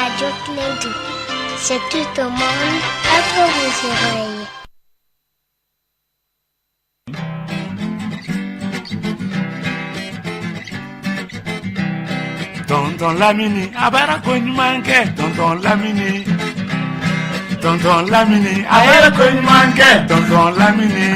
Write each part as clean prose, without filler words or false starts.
Radio Clédou. C'est tout au monde à vos oreilles. Tonton Lamini, abara konyumanke, tonton Lamini. Tonton Lamini, abara konyumanke, tonton Lamini.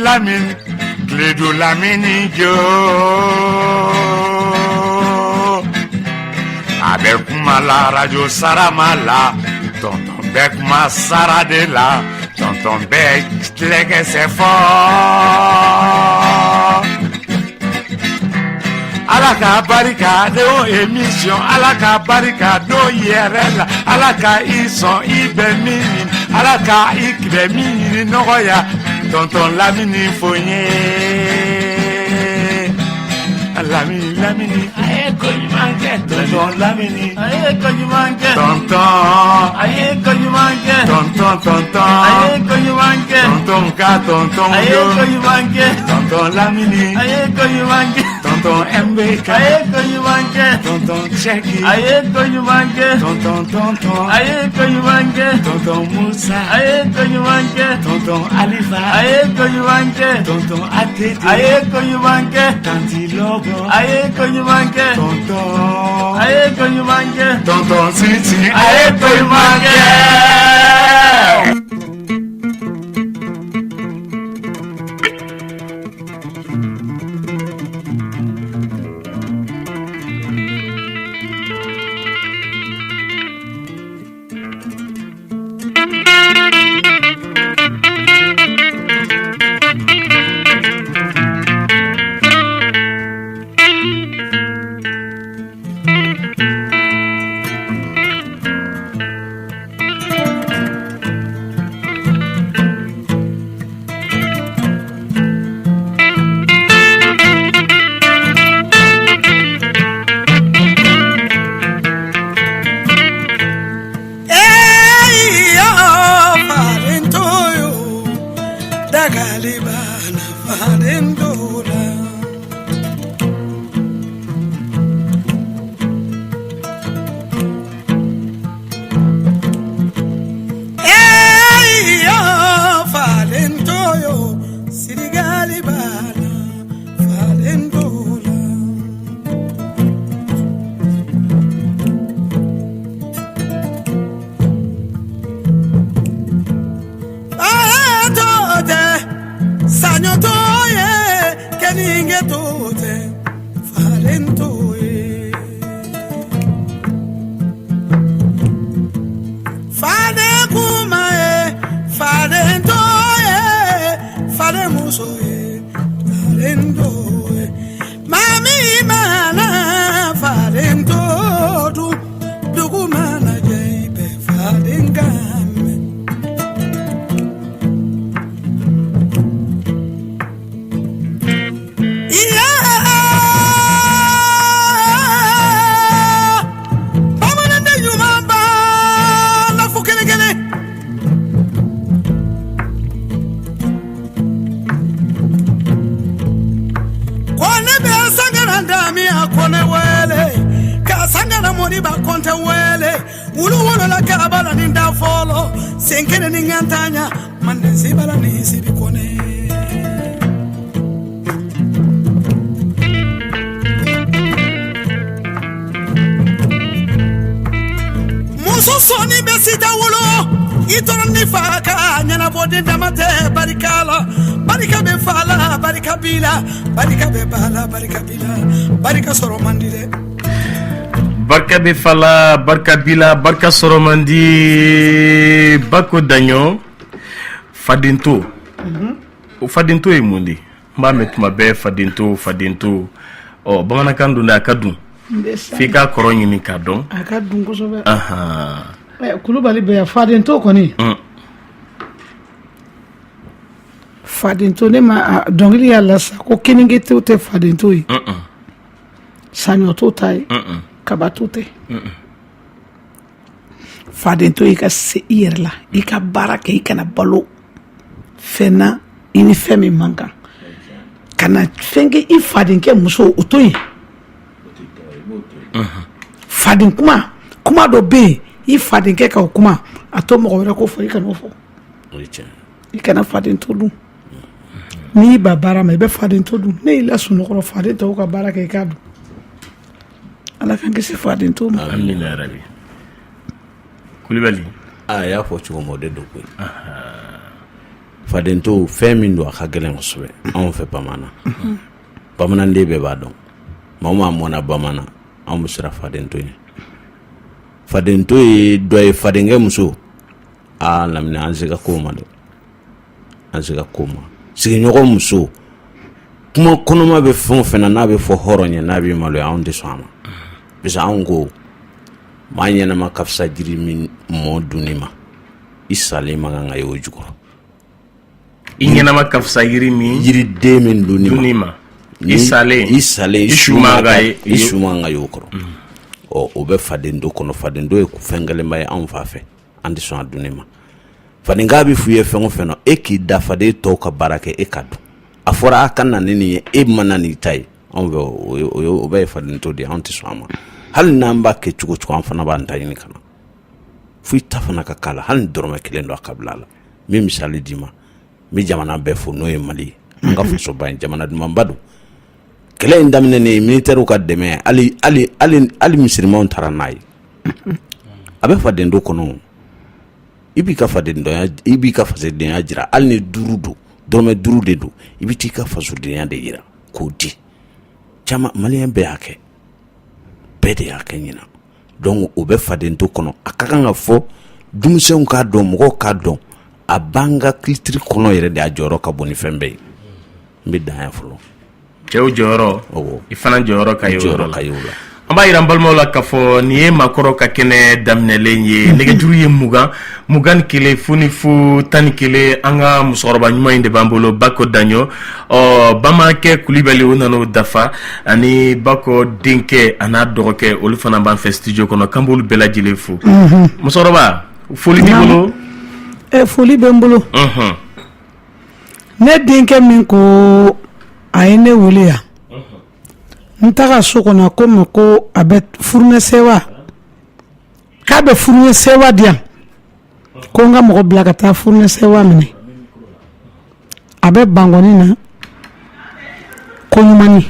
Lamin, Clédou Lamini jo. Avec la radio Saramala, tonton Bec ma Saradela, tonton Bec Tlégue c'est fort. Alaka barika de émission, alaka barika do IRL, alaka ison ibemini, alaka ikbemini noya, tonton Lamini foye. Lamini, aye konyumanke, tonton Lamini, aye konyumanke, tonton, aye konyumanke, tonton, aye konyumanke, tonton aye konyumanke, tonton Lamini, aye konyumanke, tonton MBK, aye konyumanke, tonton Cheki, aye konyumanke, tonton, aye konyumanke, tonton Moussa, aye konyumanke, tonton Alifa, aye konyumanke, tonton Atete, aye konyumanke, tanti Logo, aye konyumanke, tonton, aye konyumanke, tonton Siti, aye konyumanke. Barka be fala, barka bila, barka soromandi, bako danyo, fadinto. Fadinto e mundi. Mba metuma be fadinto. Oh, bamanakan dunda akadun. Fika koronyi ni kadon. Akadun kosobe. Aha. Kulubali be fadinto koni. Fadinto ne ma dongili ya lasa ko keninge te fadinto yi. Sanyo to tai. Kabatute. faden to i ka se i yɛrɛ la i ka baara kɛ i kana balo fɛn na i ni fɛn min man kan kana fɛn kɛ i fadenkɛ muso o to yen faden kuma dɔ bɛ yen i fadenkɛ ka o kuma a to mɔgɔ wɛrɛ ko fɔ i kana o fɔ i kana faden to dun n'i ba baara ma i bɛ faden to dun ne y'i la sunɔgɔ faden tɔw ka baara kɛ i k'a dun ala k'an kisi faden to ma. amina yarabi. Kulibali. A y'a fɔ cogo min o de don koyi. Faden to fɛn min don a ka gɛlɛn kosɛbɛ anw fɛ bamanan. Bamananden bɛɛ b'a dɔn maa o maa mɔna bamanan anw bɛ siran faden to ɲɛ. Faden to ye dɔ ye fadenkɛ muso lamini an se ka ko ma dɛ an se ka ko ma sigiɲɔgɔn muso kuma kɔnɔma bɛ fɛn o fɛn na n'a bɛ fɔ hɔrɔn ye n'a bɛ maloya anw tɛ sɔn a ma bisa anw ko maa ɲɛnama ka fisa jiri min mɔ dunni ma i salen man kan ka ye o jukɔrɔ i ɲɛnama ka fisa yiriden min dunni ma i salen i su man kan ka ye o kɔrɔ o bɛ faden do kɔnɔ faden do ye fɛn gɛlɛnba ye anw fa fɛ an tɛ sɔn a dunni ma faden k'a bɛ f'u ye fɛn o fɛn na e k'i da faden tɔw ka baara kɛ e ka dun a fɔra a ka na ni nin ye e ma na nin ta ye anw fɛ o bɛ ye faden to de anw tɛ sɔn a ma hali n'an b'a kɛ cogo cogo an fana b'an ta ɲini ka na fo i ta fana ka k'a la hali ni dɔrɔmɛ kelen don a ka bila a la n bɛ misali d'i ma n bɛ jamana bɛɛ fo n'o ye Mali ye an ka fasoba in jamana dumanba don kɛlɛ in daminɛnen militaires ka dɛmɛ hali misirimanw taara n'a ye a bɛ faden do kɔnɔ i b'i ka fasodenya jira hali ni 5 don dɔrɔmɛ 5 de don i bɛ t'i ka fasodenya de jira k'o di caman maliyɛn bɛɛ y'a kɛ bɛɛ de y'a kɛ ɲina donc o bɛ faden to kɔnɔ a ka kan ka fɔ denmisɛnw k'a dɔn mɔgɔw k'a dɔn a b'an ka culture kɔnɔ yɛrɛ de a jɔyɔrɔ ka bon ni fɛn bɛɛ ye n bɛ dan yan fɔlɔ cɛw jɔyɔrɔ i fana jɔyɔrɔ ka ye o la an b'a yira an balimaw la k'a fɔ nin ye maakɔrɔ ka kɛnɛ daminɛlen ye nɛgɛjuru ye 21 fo ni fo 11 an ka musokɔrɔba ɲuman in de b'an bolo Bako Daɲɔ Bamankɛ Kulibali o nana o dafa ani Bako denkɛ a n'a dɔgɔkɛ olu fana b'an fɛ studio kɔnɔ k'an b'olu bɛɛ lajɛlen fo musokɔrɔba foli b'i bolo foli bɛ n bolo ne denkɛ min ko a ye ne wele yan n taga so kɔnɔ ko ma ko a bɛ furunɛ sewa k'a bɛ furunɛ sewa di yan ko n ka mɔgɔ bila ka taa furunɛ sewa minɛ a bɛ Bangɔni na ko ɲumani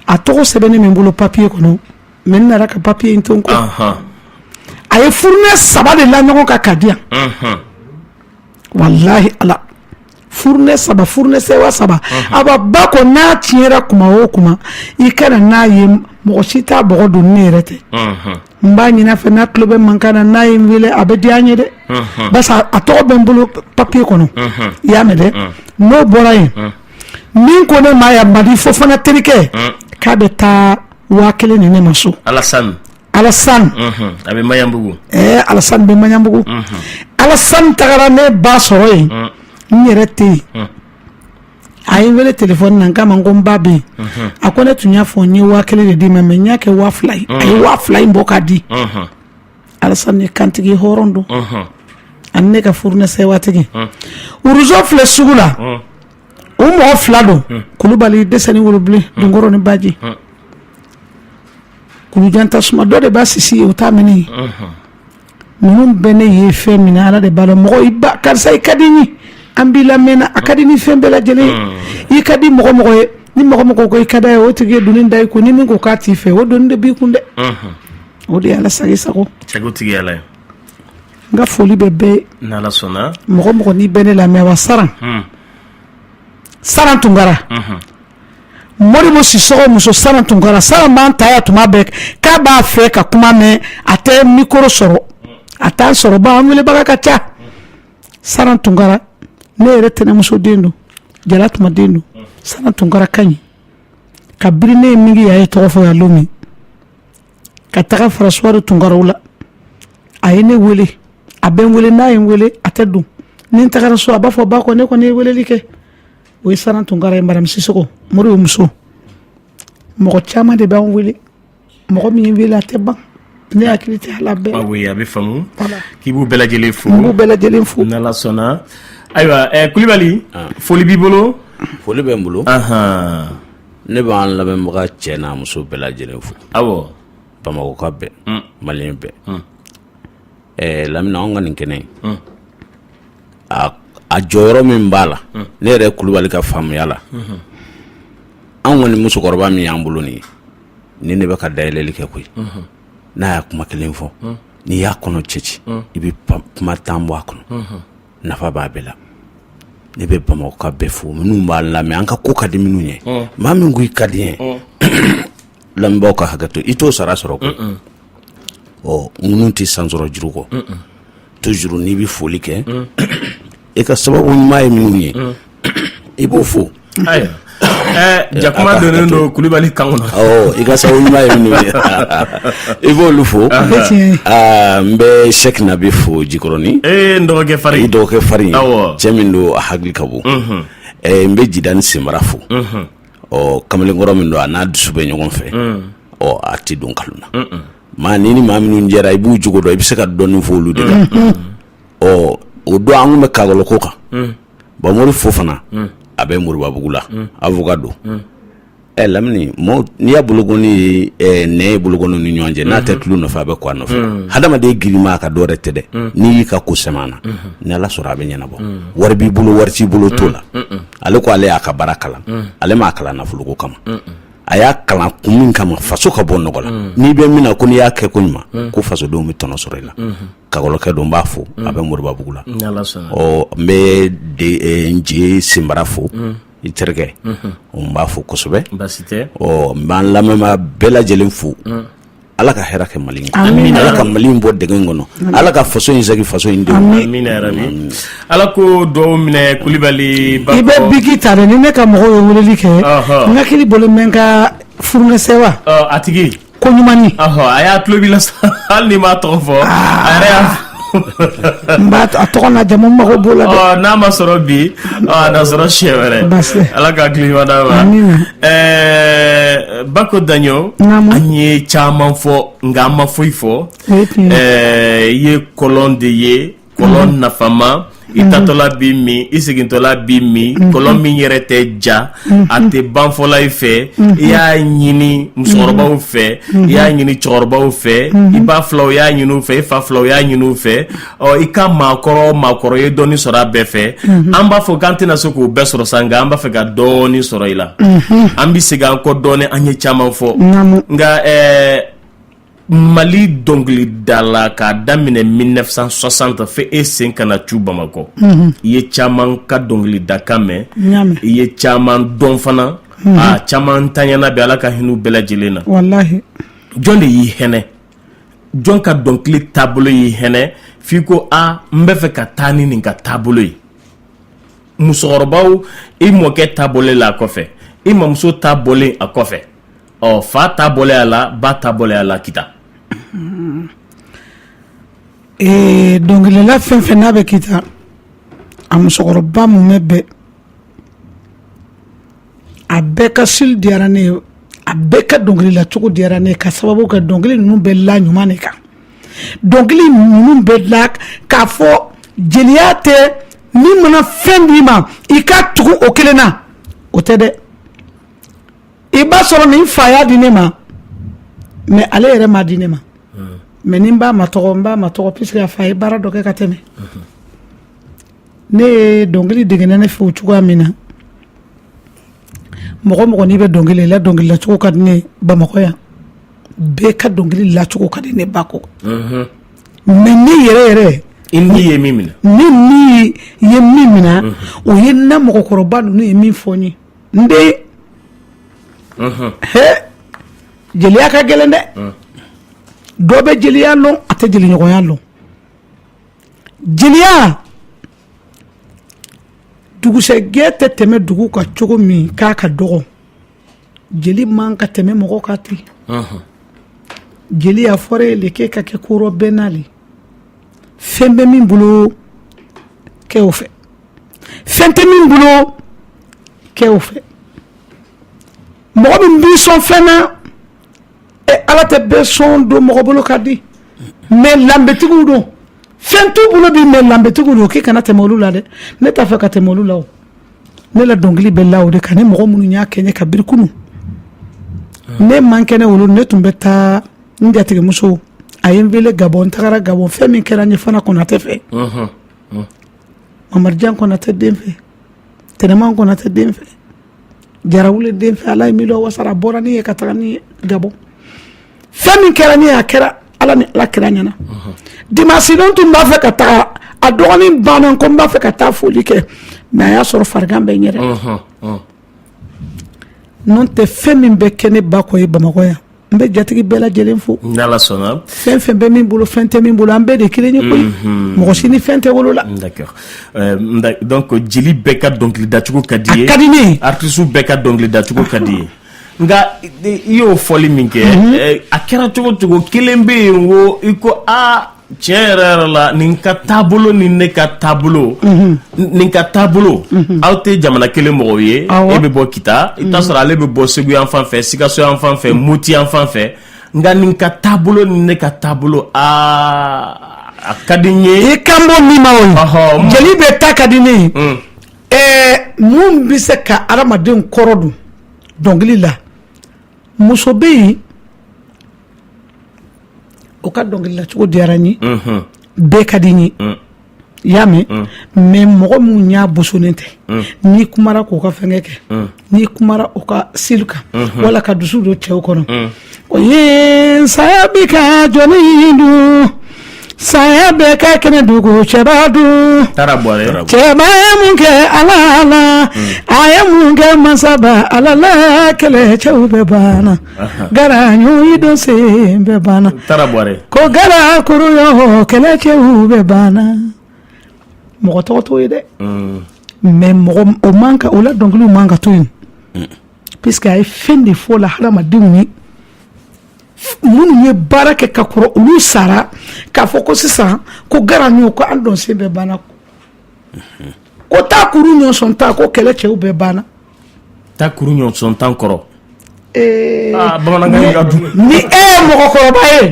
a tɔgɔ sɛbɛnnen min bolo papiye kɔnɔ mɛ n nana ka papiye in to n kɔ a ye furunɛ 3 de la ɲɔgɔn kan ka di yan wallahi ala furunɛ 3 furunɛ sewa 3 a b'a ba ko n'a tiɲɛra kuma o kuma i kana n'a ye mɔgɔ si t'a bɔgɔ don ne yɛrɛ tɛ n b'a ɲin'a fɛ n'a tulo bɛ mankan na n'a ye n wele a bɛ diya n ye dɛ barisa a tɔgɔ bɛ n bolo papiye kɔnɔ i y'a mɛn dɛ n'o bɔra yen min ko ne ma yan Madi fo fana terikɛ k'a bɛ taa 1000 ni ne ma so Alassane a bɛ Maɲanbugu Alassane bɛ Maɲanbugu Alassane tagara ne ba sɔrɔ yen n yɛrɛ tɛ yen a ye n wele téléphone na n k'a ma ko n ba bɛ yen a ko ne tun y'a fɔ n ye 1000 de d'i ma mais n y'a kɛ 2000 ye a ye 2000 in bɔ k'a di Alassane ye kantigi hɔrɔn don ani ne ka furunɛ sewatigi Uruzo filɛ sugu la o mɔgɔ 2 don Kulubali Desani Wolobilen Donkɔrɔ ni Baji Kulujan Tasuma dɔ de b'a sisi o t'a minɛ ninnu bɛɛ ne ye fɛn min ala de b'a dɔn mɔgɔ i ba karisa i ka di n ye an b'i lamɛnna a ka di ni fɛn bɛɛ lajɛlen i ka di mɔgɔ ye ni mɔgɔ ko i ka da ye o tigi ye donni da i kun ni min ko k'a t'i fɛ o donni de b'i kun dɛ o de ye ala sago tigi ala ye n ka foli bɛ bɛɛ n'ala sɔnna mɔgɔ n'i bɛ ne lamɛn wa Saran Tunkara Modibo Sissogo muso Saran Tunkara Saran b'an ta ya tuma bɛɛ k'a b'a fɛ ka kuma mɛn a tɛ micro sɔrɔ a t'a sɔrɔ ba an welebaga ka ca Saran Tunkara ne yɛrɛ tɛnɛmuso den don Jalatuma den don Saran Tunkara ka ɲi ka biri ne ye mingi a ye tɔgɔ fɔ ya lomi ka taga Farasuwari Tunkaraw la a ye ne wele a bɛ n wele n'a ye n wele a tɛ don ni n tagara so a b'a fɔ ba ko ne kɔni ye weleli kɛ o ye Saran Tunkara ye Madame Sissogo Modibo muso mɔgɔ caman de b'an wele mɔgɔ min wele a tɛ ban ne hakili tɛ ala bɛɛ. Oui, a bɛ faamu. Voilà. K'i b'u bɛɛ lajɛlen fo. N b'u bɛɛ lajɛlen fo. N'Ala sɔnna. Ayiwa Kulibali. Foli b'i bolo. Foli bɛ n bolo. Ne b'an lamɛnbaga cɛ n'a muso bɛɛ lajɛlen fo. Awɔ. Bamakɔka bɛɛ. Maliyɛn bɛɛ. Lamina anw ka nin kɛnɛ a jɔyɔrɔ min b'a la ne yɛrɛ Kulibali ka faamuya la anw kɔni musokɔrɔba min y'an bolo nin ye ni ne bɛ ka dayɛlɛli kɛ koyi n'a y'a kuma kelen fɔ n'i y'a kɔnɔ cɛci i bɛ kuma 10 bɔ a kɔnɔ nafa b'a bɛɛ la ne bɛ Bamakɔka bɛɛ fo minnu b'a lamɛn an ka ko ka di minnu ye maa min ko i ka di ye lamɛnbaaw ka hakɛ to i t'o sara sɔrɔ koyi minnu tɛ san sɔrɔ juru kɔ toujours n'i bɛ foli kɛ i ka sababu ɲuman ye minnu ye i b'o fo. Jakuma donnen don Kulibali kan kɔnɔ. I ka sababu ɲuman ye minnu ye i b'olu fo. N bɛ Sɛki Nabi fo Jikɔrɔni. N dɔgɔkɛ Farin. I dɔgɔkɛ Farin cɛ min don a hakili ka bon. N bɛ Jidani Semara fo. Kamalenkɔrɔ min don a n'a dusu bɛ ɲɔgɔn fɛ a tɛ don nkalon na. Maa ni maa minnu jɛra i b'u jogo dɔn i bɛ se ka dɔɔnin fɔ olu de la. O don an kun bɛ Kagɔlɔ ko kan Bamori fo fana a bɛ Moribabugu la avocat don Lamini n'i y'a bolokɔni nɛ ye bolokɔni ni ɲɔgɔn cɛ n'a tɛ tulu nɔfɛ a bɛ kɔ a nɔfɛ hadamaden girinma a ka dɔ wɛrɛ tɛ dɛ n'i y'i ka ko sɛmɛ na ni Ala sɔrɔ a bɛ ɲɛnabɔ wari b'i bolo wari t'i bolo t'o la ale ko ale y'a ka baara kalan ale m'a kalan nafoloko kama a y'a kalan kun min kama faso ka bɔ nɔgɔ la n'i bɛ min na ko n'i y'a kɛ ko ɲuman ko fasodenw bɛ tɔnɔ sɔrɔ i la Kagɔlɔkɛ don n b'a fo a bɛ Moribabugu la n bɛ Nje Senbara fo i terikɛ n b'a fo kosɛbɛ n b'an lamɛnbaa bɛɛ lajɛlen fo Ala ka hɛrɛ kɛ Mali in Ala ka Mali in bɔ dɛgɛ in kɔnɔ Ala ka faso in segin faso in denw amina yarabi Ala ko dɔw minɛ Kulibali i bɛ biki ta dɛ ni ne ka mɔgɔw ye weleli kɛ n hakili bolo n bɛ n ka furunɛsɛ wa a tigi ko ɲumani a y'a tulo b'i la hali ni m'a tɔgɔ fɔ a yɛrɛ y'a n b'a a tɔgɔ n'a jamu mago b'o la dɛ n'a ma sɔrɔ bi a na sɔrɔ siɲɛ wɛrɛ Ala ka hakili ɲuman d'a ma Bako Daɲo an ye caman fɔ nka an ma foyi fɔ i ye kɔlɔn de ye kɔlɔn nafama i tatɔla b'i min i segintɔla b'i min kɔlɔn min yɛrɛ tɛ ja a tɛ banfɔla i fɛ i y'a ɲini musokɔrɔbaw fɛ i y'a ɲini cɛkɔrɔbaw fɛ i ba filaw y'a ɲini u fɛ i fa filaw y'a ɲini u fɛ i ka maakɔrɔ ye dɔɔnin sɔrɔ a bɛɛ fɛ an b'a fɔ k'an tɛna se k'o bɛɛ sɔrɔ san nka an b'a fɛ ka dɔɔnin sɔrɔ i la an bɛ segin an kɔ dɔɔnin an ye caman fɔ nka Mali dɔnkilidala k'a daminɛ 1960 fɛ e sen kana cu Bamakɔ i ye caman ka dɔnkilidakan mɛn i ye caman dɔn fana a caman taɲana bɛ Ala ka hinɛ bɛɛ lajɛlen na wallahi jɔn de y'i hinɛ jɔn ka dɔnkili taabolo y'i hinɛ f'i ko n bɛ fɛ ka taa ni nin ka taabolo ye musokɔrɔbaw i mɔkɛ taabolo la a kɔfɛ i mamuso taabolo a kɔfɛ fa taabolo a la ba taabolo a la kita dɔnkilila fɛn fɛn n'a bɛ kita a musokɔrɔba mun bɛ bɛɛ a bɛɛ ka sili diyara ne ye a bɛɛ ka dɔnkilila cogo diyara ne ye ka sababu kɛ dɔnkili ninnu bɛ la ɲuman de kan dɔnkili ninnu bɛ la k'a fɔ jeliya tɛ min mana fɛn d'i ma i ka tugu o kelen na o tɛ dɛ i b'a sɔrɔ nin fa y'a di ne ma mais ale yɛrɛ m'a di ne ma mais ni n b'a ma tɔgɔ puisque a fa ye baara dɔ kɛ ka tɛmɛ ne ye dɔnkili degena ne fɛ o cogoya min na mɔgɔ n'i bɛ dɔnkili la dɔnkili lacogo ka di ne Bamakɔ yan bɛɛ ka dɔnkili lacogo ka di ne Bako mais ne yɛrɛ ni ye min minɛ ni ye min minɛ o ye na mɔgɔkɔrɔba ninnu ye min fɔ n ye n den jeliya ka gɛlɛn dɛ dɔ bɛ jeliya lɔn a tɛ jeliɲɔgɔnya lɔn jeliya dugusɛjɛ tɛ tɛmɛ dugu ka cogo min k'a ka dɔgɔ jeli man ka tɛmɛ mɔgɔ ka ten jeli a fɔra ye le k'e ka kɛ koro bɛɛ n'ale fɛn bɛ min bolo kɛ o fɛ fɛn tɛ min bolo kɛ o fɛ mɔgɔ min b'i sɔn fɛn na ala tɛ bɛɛ sɔn don mɔgɔ bolo ka di mais lanbetigiw don fɛn t'u bolo bi mais lanbetigiw don k'i kana tɛmɛ olu la dɛ ne t'a fɛ ka tɛmɛ olu la o ne la dɔnkili bɛ la o de kan ni mɔgɔ minnu y'a kɛ n ye ka biri kunun ne man kɛnɛ olu ne tun bɛ taa n jatigimuso a ye n wele Gabɔn n tagara Gabɔn fɛn min kɛra n ye Fana Konatɛ fɛ Mamadijan Konatɛ den fɛ Tɛnɛman Konatɛ den fɛ Jarawule den fɛ Ala ye miliyɔn wasara a bɔra ni ye ka taga ni ye Gabɔn fɛn min kɛra ni ye a kɛra Ala ni Ala kira ɲɛna dimanche don tun b'a fɛ ka taga a dɔgɔnin banna ko n b'a fɛ ka taa foli kɛ mais a y'a sɔrɔ farigan bɛ n yɛrɛ n'o tɛ fɛn min bɛ kɛ ne ba kɔ ye Bamakɔ yan n bɛ jatigi bɛɛ lajɛlen fo n'Ala sɔnna fɛn fɛn bɛ min bolo fɛn tɛ min bolo an bɛɛ de kelen ye koyi mɔgɔ si ni fɛn tɛ wolo la d'accord donc jeli bɛɛ ka dɔnkili dacogo ka di ye a ka di ne ye artiste bɛɛ ka dɔnkili dacogo ka di ye nka i y'o fɔli min kɛ a kɛra cogo cogo kelen bɛ yen wo i ko tiɲɛ yɛrɛ la nin ka taabolo ni ne ka taabolo nin ka taabolo aw tɛ jamana kelen mɔgɔw ye e bɛ bɔ Kita i t'a sɔrɔ ale bɛ bɔ Segu yan fan fɛ Sikaso yan fan fɛ Moti yan fan fɛ nka nin ka taabolo ni ne ka taabolo a ka di n ye i kan bɔ min ma o ye jeli bɛ ta ka di ne ye mun bɛ se ka adamaden kɔrɔ dun dɔnkili la muso bɛ yen o ka dɔnkili la cogo diyara n ye bɛɛ ka di n ye i y'a mɛn mais mɔgɔ minnu y'a bosonnen tɛ n'i kumara k'o ka fɛnkɛ kɛ n'i kumara o ka seli kan wala ka dusu don cɛw kɔnɔ o ye saya bi ka jɔnni dun saya bɛɛ ka kɛnɛ dugu cɛba dun cɛba ye mun kɛ Ala la a ye mun kɛ masaba Ala la kɛlɛcɛw bɛɛ banna garanyu i don sen bɛɛ banna ko gara kuruyɔ kɛlɛcɛw bɛɛ banna mɔgɔ tɔgɔ t'o ye dɛ mais mɔgɔ o man ka o la dɔnkiliw man ka to yen puisque a ye fɛn de fɔ la hadamadenw ye minnu ye baara kɛ ka kɔrɔ olu sara k'a fɔ ko sisan ko garanyu ko an don sen bɛɛ banna ko taa kuru ɲɔsɔn ta ko kɛlɛcɛw bɛɛ banna taa kuru ɲɔsɔn tan kɔrɔ bamanankan ka du ni e ye mɔgɔkɔrɔba ye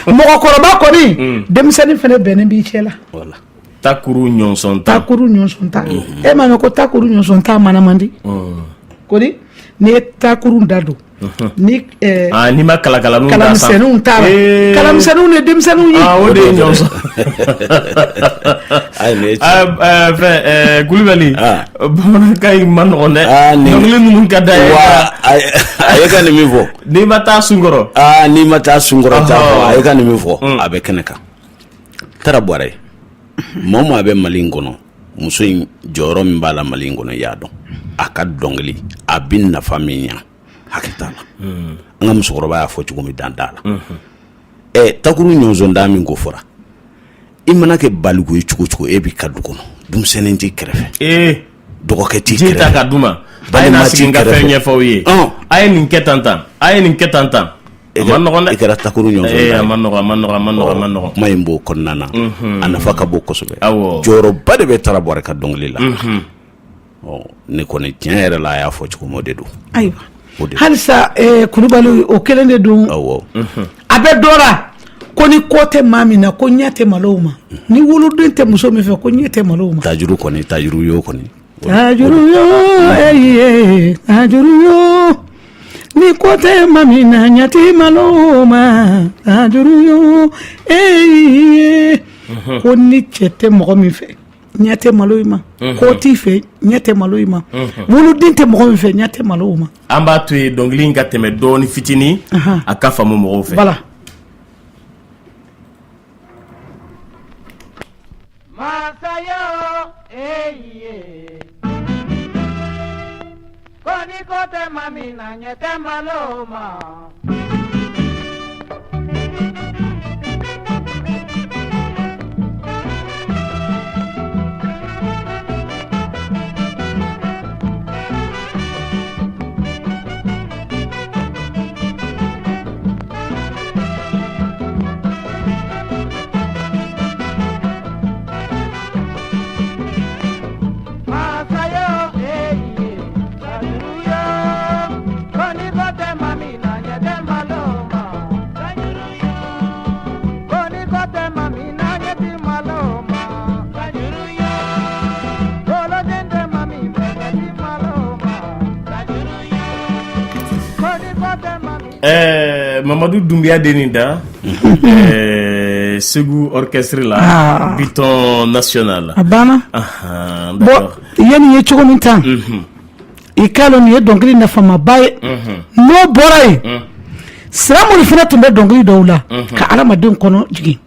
mɔgɔkɔrɔba kɔni denmisɛnnin fana bɛnnen b'i cɛ la taa kuru ɲɔsɔn tan e m'a mɛn ko taa kuru ɲɔsɔn tan mana man di ko di n'i ye taa kuru da don ni n'i ma kalakalaninw da san kalamisɛnninw t'a la kalamisɛnninw ni denmisɛnninw ye o de ye ɲɔsɔn fɛn Kulibali bamanankan in ma nɔgɔn dɛ dɔnkili ninnu ka d'a ye a ye ka nin min fɔ n'i ma taa sunkɔrɔ n'i ma taa sunkɔrɔ t'a fɔ a ye ka nin min fɔ a bɛ kɛnɛ kan Tara Buwarɛ maa o maa bɛ Mali in kɔnɔ muso in jɔyɔrɔ min b'a la Mali in kɔnɔ i y'a dɔn a ka dɔnkili a bɛ nafa min ɲa hakɛ t'a la an ka musokɔrɔba y'a fɔ cogo min dan t'a la takuru ɲɔgɔn da min ko fɔra i mana kɛ baliku ye cogo cogo e b'i ka du kɔnɔ denmisɛnnin t'i kɛrɛfɛ dɔgɔkɛ t'i kɛrɛfɛ ji ta ka d'u ma a ye na sigi n ka fɛn ɲɛfɔ aw ye a ye nin kɛ tan tan a ye nin kɛ tan tan a ma nɔgɔn dɛ i kɛra takuru ɲɔgɔn da a ma nɔgɔn kuma in b'o kɔnɔna na a nafa ka bon kosɛbɛ jɔyɔrɔba de bɛ Tara Buwarɛ ka dɔnkili la ne kɔni tiɲɛ yɛrɛ la a y'a fɔ cogo min o de don ayiwa halisa Kulibali o kelen de don a bɛ dɔ la ko ni ko tɛ maa min na ko ɲɛ tɛ malow ma ni woloden tɛ muso min fɛ ko ɲɛ tɛ malow ma tajuru kɔni tajuru yo kɔni tajuru yo tajuru yo ni ko tɛ maa min na ɲɛ tɛ malow ma tajuru yo ko ni cɛ tɛ mɔgɔ min fɛ ɲɛ tɛ malo i ma ko t'i fɛ ɲɛ tɛ malo i ma woloden tɛ mɔgɔ min fɛ ɲɛ tɛ malo ma an b'a to yen dɔnkili in ka tɛmɛ dɔɔni fitinin a ka faamu mɔgɔw fɛ voilà Masayo Koni kote mamina nyete maloma Koni kote mamina nyete maloma Mamadou Doumbia Deninda, Segu Orchestre là, Biton National. Abana. D'accord. Bon, yani ye chogo mintan. Ikalo ni ye dongli na fama baye. No boray. Siramu ni fina tumbe dongli dawla. Ka alama den kono jigi.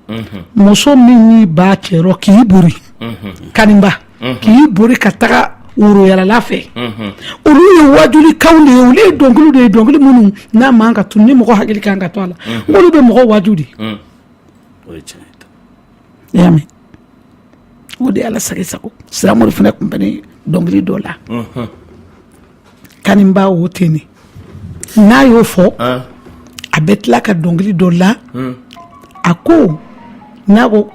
Muso minni ba chero ki buri. Kanimba. Ki buri kataka uru yala lafe. Uru ye wajuli kaunde ule dongli munu na manga tunni moko hakili kanga toala. Ulu be moko wajuli. Yami. Udi ala sako. Siramu ni fina kumpani dongli dola. Kanimba woteni. Na yo fo. A bɛ tila ka dɔnkili dɔ la a ko n'a ko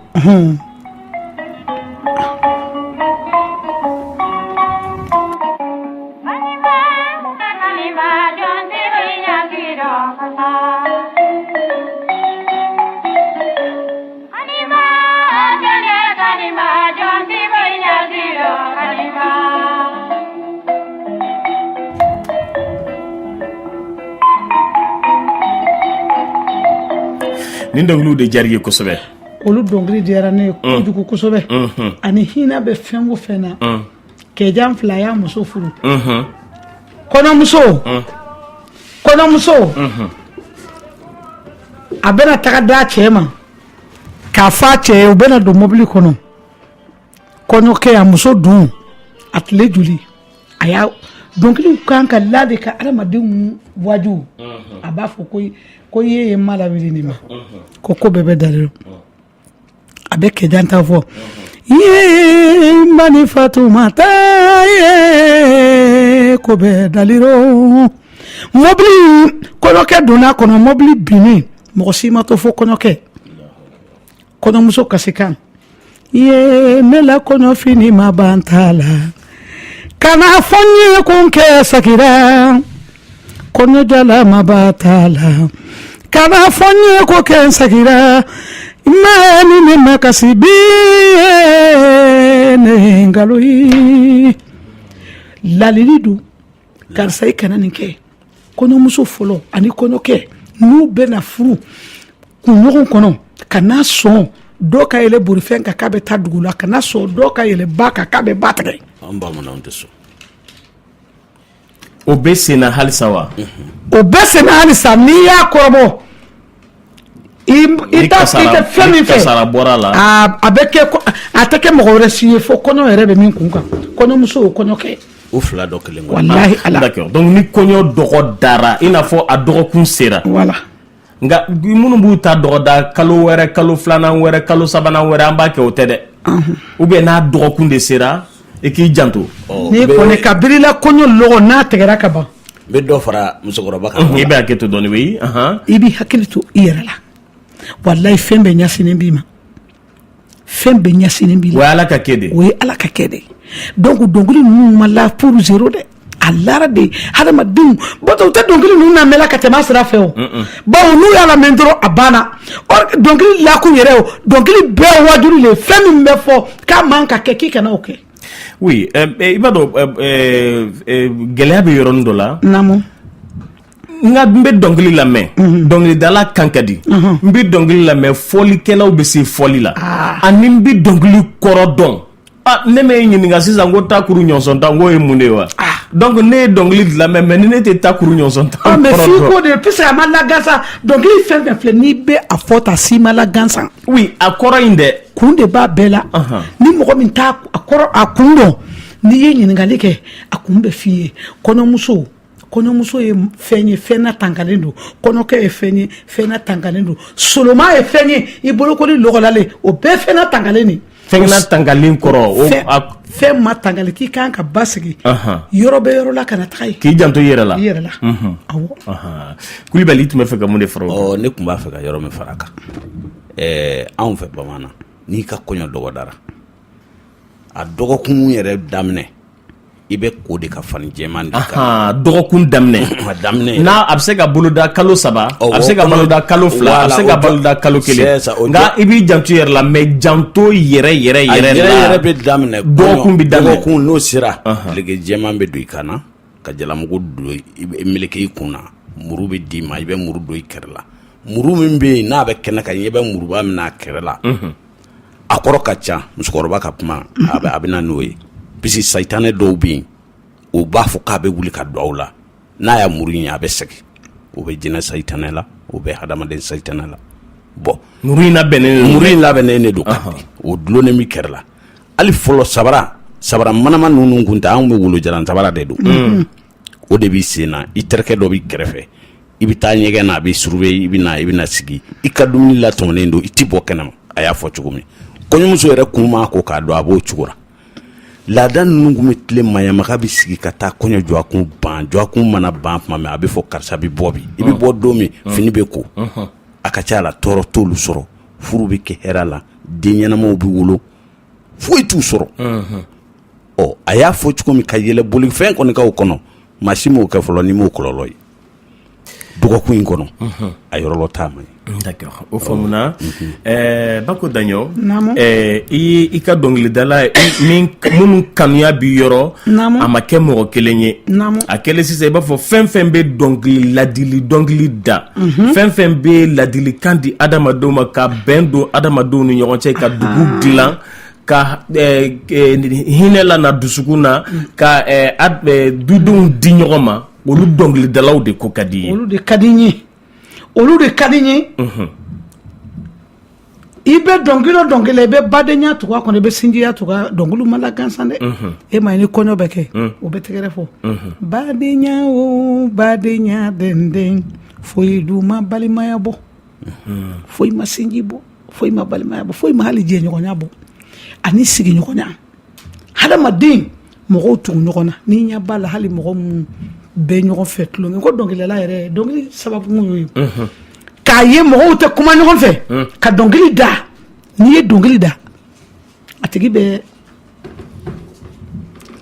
nin dɔnkiliw de diyara i ye kosɛbɛ olu dɔnkili diyara ne ye kojugu kosɛbɛ ani hinɛ bɛ fɛn o fɛn na kɛjan fila y'a muso furu kɔɲɔmuso a bɛna taga d'a cɛ ma k'a fɔ a cɛ ye u bɛna don mobili kɔnɔ kɔɲɔkɛ a muso dun a tile joli a y'a dɔnkiliw kan ka lade ka adamadenw waju a b'a fɔ ko ye mala wili ni ma ko bɛɛ bɛ dalilo a bɛ kɛjan ta fɔ ye mani Fatumata ye ko bɛɛ dalilo mobili kɔɲɔkɛ donna kɔnɔ mobili binnen mɔgɔ si ma to fɔ kɔɲɔmuso kasi kan ye ne la kɔɲɔfini ma ban t'a la kana fɔ n ye ko n kɛ sagira kɔɲɔjala ma ban t'a la kana fɔ n ye ko kɛ n sagira ni ma kasi bi ne ngalo yi lalili du karisa i kana nin kɛ kɔɲɔmuso fɔlɔ ani kɔɲɔkɛ n'u bɛna furu kunɲɔgɔn kɔnɔ kana sɔn dɔ ka yɛlɛ borifɛn kan k'a bɛ taa dugu la kana sɔn dɔ ka yɛlɛ ba kan k'a bɛ ba tigɛ an bamananw tɛ sɔn o bɛ sen na halisa wa o bɛ sen na halisa n'i y'a kɔrɔbɔ i tɛ fɛn min fɛ kasara bɔra la a bɛ kɛ a tɛ kɛ mɔgɔ wɛrɛ si ye fo kɔɲɔ yɛrɛ bɛ min kun kan kɔɲɔmuso o kɔɲɔkɛ o fila dɔ kelen walahi ala d'accord donc ni kɔɲɔ dɔgɔ dara i n'a fɔ a dɔgɔkun sera voilà nka minnu b'u ta dɔgɔda kalo wɛrɛ kalo filanan wɛrɛ kalo sabanan wɛrɛ an b'a kɛ o tɛ dɛ ou bien n'a dɔgɔkun de sera i k'i janto n'i kɔni ka birila kɔɲɔ lɔgɔ n'a tigɛra ka ban n bɛ dɔ fara musokɔrɔba kan i bɛ hakɛ to dɔɔni oui i b'i hakili to i yɛrɛ la walahi fɛn bɛɛ ɲɛsinnen b'i ma fɛn bɛɛ ɲɛsinnen b'i la o ye ala ka kɛ de o ye ala ka kɛ de donc dɔnkili ninnu ma la pour zéro dɛ a lara de hadamadenw bɔtɔ u tɛ dɔnkili ninnu lamɛnla ka tɛmɛ a sira fɛ o bawo n'u y'a lamɛn dɔrɔn a banna dɔnkili lakun yɛrɛ o dɔnkili bɛɛ wajulu le fɛn min bɛ fɔ k'a man ka kɛ k'i kana o kɛ oui i b'a dɔn gɛlɛya bɛ yɔrɔnin dɔ la naamu n bɛ dɔnkili lamɛn dɔnkilidala kan ka di n bɛ dɔnkili lamɛn fɔlikɛlaw bɛ se fɔli la ani n bɛ dɔnkili kɔrɔ dɔn ne m'e ɲininka sisan ko takuru ɲɔgɔn ta n ko ye mun de ye wa donc ne ye dɔnkili lamɛn mais ni ne tɛ takuru ɲɔgɔn ta mais f'i ko de puisque a ma lagansan dɔnkili fɛn fɛn filɛ n'i bɛ a fɔ ta si ma lagansan oui a kɔrɔ in dɛ kun de b'a bɛɛ la ni mɔgɔ min t'a a kun dɔn n'i ye ɲininkali kɛ a kun bɛ f'i ye kɔɲɔmuso ye fɛn ye fɛn na tankalen don kɔɲɔkɛ ye fɛn ye fɛn na tankalen don soloma ye fɛn ye i bolokoli lɔgɔlalen o bɛɛ fɛn na tankalen de fɛn na tankalen kɔrɔ fɛn ma tankalen k'i kan ka basigi yɔrɔ bɛ yɔrɔ la kana taga yen k'i janto i yɛrɛ la awɔ Kulibali tun bɛ fɛ ka mun de fara ne tun b'a fɛ ka yɔrɔ min fara a kan anw fɛ bamanan n'i ka kɔɲɔ dɔgɔdara a dɔgɔkun yɛrɛ daminɛ i bɛ ko de ka fani jɛman de kan dɔgɔkun daminɛ n'a a bɛ se ka boloda kalo 3 a bɛ se ka baloda kalo 2 a bɛ se ka baloda kalo 1 nka i b'i janto yɛrɛ la mais janto yɛrɛ la bɛ daminɛ dɔgɔkun bɛ daminɛ dɔgɔkun n'o sera lege jɛman bɛ don i kan na ka jalamugu don i meleke i kun na muru bɛ d'i ma i bɛ muru don i kɛrɛ la muru min bɛ yen n'a bɛ kɛnɛ kan i bɛ muruba min n'a kɛrɛ la a kɔrɔ ka ca musokɔrɔba ka kuma a bɛ na n'o ye puisque sayitanɛ dɔw bɛ yen o b'a fɔ k'a bɛ wuli ka don aw la n'a y'a muru in ye a bɛ segin o bɛ jinɛ sayitanɛ la o bɛ hadamaden sayitanɛ la bon muru in labɛnnen de don o dulonnen bɛ kɛrɛ la hali fɔlɔ sabara manama ninnu kun tɛ anw bɛ wolo jalan sabara de don o de b'i sen na i terikɛ dɔ b'i kɛrɛfɛ i bɛ taa ɲɛgɛn na a bɛ surveiller i bɛ na sigi i ka dumuni latɔmɔnen don i tɛ bɔ kɛnɛma a y'a fɔ cogo min kɔɲɔmuso yɛrɛ kun m'a ko k'a dɔn a b'o cogo la laada ninnu kun bɛ tile mayamaga bɛ sigi ka taa kɔɲɔ jɔakun mana ban tuma min a bɛ fɔ karisa bɛ bɔ bi i bɛ bɔ don min fini bɛ ko a ka ca la tɔɔrɔ t'olu sɔrɔ furu bɛ kɛ hɛrɛ la den ɲɛnamaw bɛ wolo foyi t'u sɔrɔ a y'a fɔ cogo min ka yɛlɛ bolifɛn kɔni k'aw kɔnɔ maa si m'o kɛ fɔlɔ ni m'o kɔlɔlɔ ye dɔgɔkun in kɔnɔ a yɔrɔ t'a ma ye. D'accord o faamuna Bako Daɲɔ i ka dɔnkilidala minnu kanuya bi yɔrɔ a ma kɛ mɔgɔ kelen ye a kɛlen sisan i b'a fɔ fɛn fɛn bɛ dɔnkili da fɛn fɛn bɛ ladilikan di adamadenw ma ka bɛn don adamadenw ni ɲɔgɔn cɛ ka dugu dilan ka hinɛ la na dusukun na ka dudenw di ɲɔgɔn ma olu dɔnkilidalaw de ko ka di ye olu de ka di ye i bɛ dɔnkili i bɛ badenya tugu a kɔnɔ i bɛ sinjiya tugu a dɔnkiliw ma la gansan dɛ e ma ye ni kɔɲɔ bɛ kɛ o bɛ tɛgɛrɛ fɔ badenya o badenya dɛndɛn foyi du ma balimaya bɔ foyi ma sinji bɔ foyi ma balimaya bɔ foyi ma hali jɛɲɔgɔnya bɔ ani sigiɲɔgɔnya hadamaden mɔgɔw tugu ɲɔgɔn na n'i ɲɛ b'a la hali mɔgɔ minnu bɛ ɲɔgɔn fɛ tulonkɛ ko dɔnkilidala yɛrɛ dɔnkili sababu y'o ye k'a ye mɔgɔw tɛ kuma ɲɔgɔn fɛ ka dɔnkili da n'i ye dɔnkili da a tigi bɛ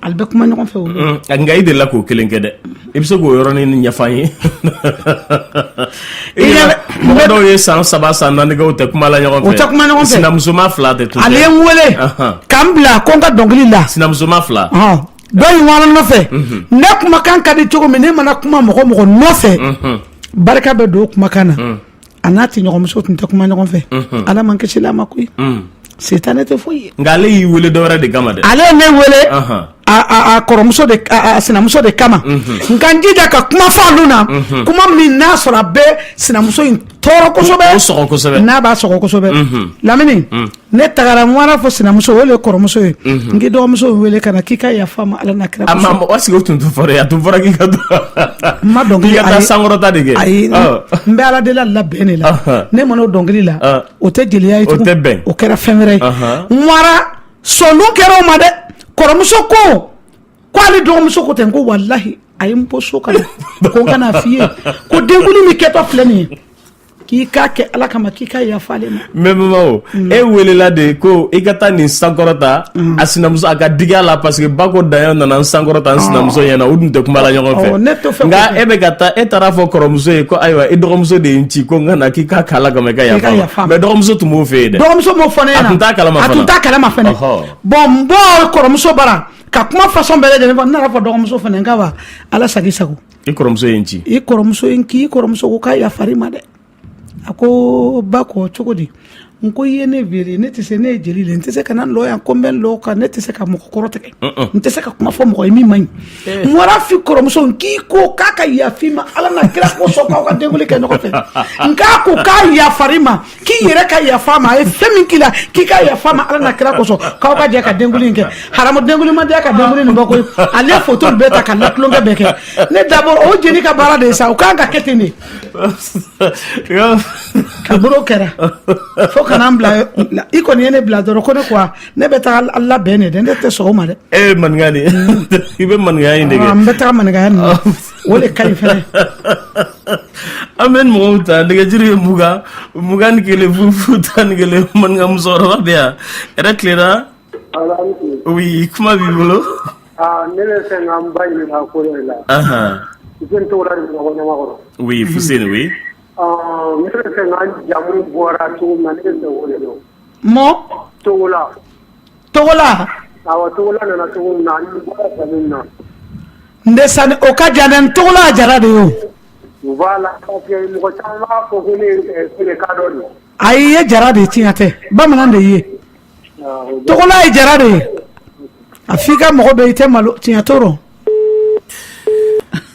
ale bɛ kuma ɲɔgɔn fɛ olu nka i delila k'o kelen kɛ dɛ i bɛ se k'o yɔrɔnin ɲɛfɔ an ye mɔgɔ dɔw ye san 3 san 4 kɛ o tɛ kuma la ɲɔgɔn fɛ o tɛ kuma ɲɔgɔn fɛ sinamusoma 2 tɛ tun tɛ ale ye n wele k'an bila ko n ka dɔnkili da sinamusoma 2 dɔ in wara nɔfɛ ne kumakan ka di cogo min ne mana kuma mɔgɔ nɔfɛ barika bɛ don o kumakan na a n'a tɛ ɲɔgɔnmuso tun tɛ kuma ɲɔgɔn fɛ ala man kisi a ma koyi setanɛ tɛ foyi ye nka ale y'i wele dɔwɛrɛ de kama dɛ ale ye ne wele a kɔrɔmuso de a sinamuso de kama nka n jija ka kuma fɔ olu na kuma min n'a sɔrɔ a bɛ sinamuso in tɔɔrɔ kosɛbɛ o sɔgɔ kosɛbɛ n'a b'a sɔgɔ kosɛbɛ lamini ne tagara n wara fɔ sinamuso o de ye kɔrɔmuso ye n k'i dɔgɔmuso wele ka na k'i ka yafa ma ala na kira a ma mɔgɔ sigi o tun tɛ fɔra ye a tun fɔra k'i ka ma dɔnkili ka taa sankɔrɔta de kɛ ayi n bɛ ala deli labɛn de la ne mana o dɔnkili la o tɛ jeliya ye o tɛ bɛn o kɛra fɛn wɛrɛ ye n wara sɔnni kɛra o ma dɛ kɔrɔmuso ko ale dɔgɔmuso ko ten ko wallahi a ye n bɔ so kɔnɔ ko n kana f'i ye ko denkuli min kɛtɔ filɛ nin ye k'i k'a kɛ ala kama k'i ka yafa ale ma mais mama o e welela de ko i ka taa nin sankɔrɔta a sinamuso a ka digi a la parce que Bako Daɲɔ nana n sankɔrɔta n sinamuso ɲɛna u dun tɛ kuma la ɲɔgɔn fɛ nka e bɛ ka taa e taara fɔ kɔrɔmuso ye ko ayiwa i dɔgɔmuso de ye n ci ko n ka na k'i k'a k'a la kama i ka yafa mais dɔgɔmuso tun b'o fɛ yen dɛ dɔgɔmuso m'o fɔ ne ɲɛna a tun t'a kalama fana a tun t'a kalama fana bon n bɔ kɔrɔmuso bara ka kuma façon bɛɛ lajɛlen fɔ n nana fɔ dɔgɔmuso fana nka wa ala sagi sago i kɔrɔmuso ye n ci i kɔrɔmuso ye n k'i kɔrɔmuso ko k'a yafari ma dɛ a ko Bako cogo di n ko i ye ne wele ne tɛ se ne ye jeli le n tɛ se ka na lɔ yan ko n bɛ lɔ kan ne tɛ se ka mɔgɔ kɔrɔ tigɛ n tɛ se ka kuma fɔ mɔgɔ ye min man ɲi n wara fi kɔrɔmuso n k'i ko k'a ka yafi ma ala na kira kosɔn k'aw ka denkuli kɛ ɲɔgɔn fɛ n k'a ko k'a yafari ma k'i yɛrɛ ka yafa ma a ye fɛn min k'i la k'i ka yafa ma ala na kira kosɔn k'aw ka jɛ ka denkuli in kɛ haramu denkuli ma diya ka denkuli nin bɔ koyi ale photo bɛɛ ta ka lakulonkɛ bɛɛ kɛ ne d'abord o jeli ka baara de ye sa o kan ka kɛ ten de kaburu kɛra fo kana n bila i kɔni ye ne bila dɔrɔn ko ne quoi ne bɛ taga labɛn de dɛ ne tɛ sɔn o ma dɛ e bɛ maninka de i bɛ maninka in de kɛ n bɛ taga maninkaya nin o de ka ɲi fɛnɛ an bɛ mɔgɔw ta nɛgɛjuru ye mugan ni kelen fu tan ni kelen maninka musokɔrɔba bɛ yan yɛrɛ tilela oui kuma b'i bolo ne bɛ fɛ ka n ba ɲininka ko dɔ la Fuseni Togola de bɛ Ɲamakɔrɔ oui Fuseni oui ne bɛ fɛ ka n jamu bɔra cogo min na ne bɛ fɛ o de dɔn mɔ Togola awɔ Togola nana cogo min na ani bɔra jamu na n de sani o ka jan dɛ n Togola a jara de ye o voilà parce que mɔgɔ caman b'a fɔ ko ne ka dɔ don ayi ye jara de tiɲɛ tɛ bamanan de ye tɔgɔla ye jara de ye a f'i ka mɔgɔ bɛ i tɛ malo tiɲɛ t'o rɔ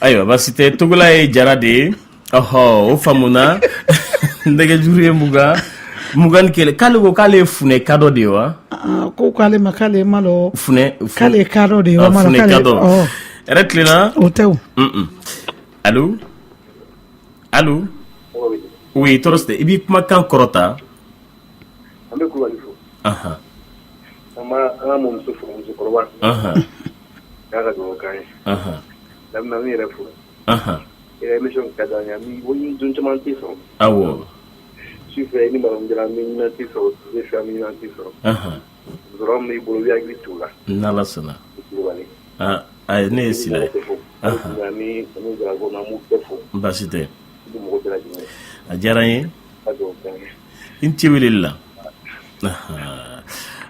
ayiwa basi tɛ tɔgɔla ye jara de ye o faamuna nɛgɛjuru ye mugan ni kelen k'ale ko k'ale ye funɛ kadɔ de ye wa ko k'ale ma k'ale ye malo k'ale ye kadɔ de ye wa malo funɛ kadɔ yɛrɛ tilenna o tɛ o allo allo oui tɔɔrɔ tɛ i b'i kumakan kɔrɔta an bɛ kulubali fo an ka mɔmuso fo musokɔrɔba y'a ka dugawu k'an ye daminɛ an yɛrɛ fo émission ka d'an ye ni dun caman tɛ sɔrɔ awɔ sufɛ ni baro jara min na tɛ sɔrɔ ne fɛ min na tɛ sɔrɔ dɔrɔn b'i bolo i hakili t'o la n'ala sɔnna kulubali ayi ne ye sila ye ni jara ko na m'u bɛɛ fo baasi tɛ mɔgɔ bɛɛ lajɛlen a diyara n ye ka dugawu k'an ye i ni ce weleli la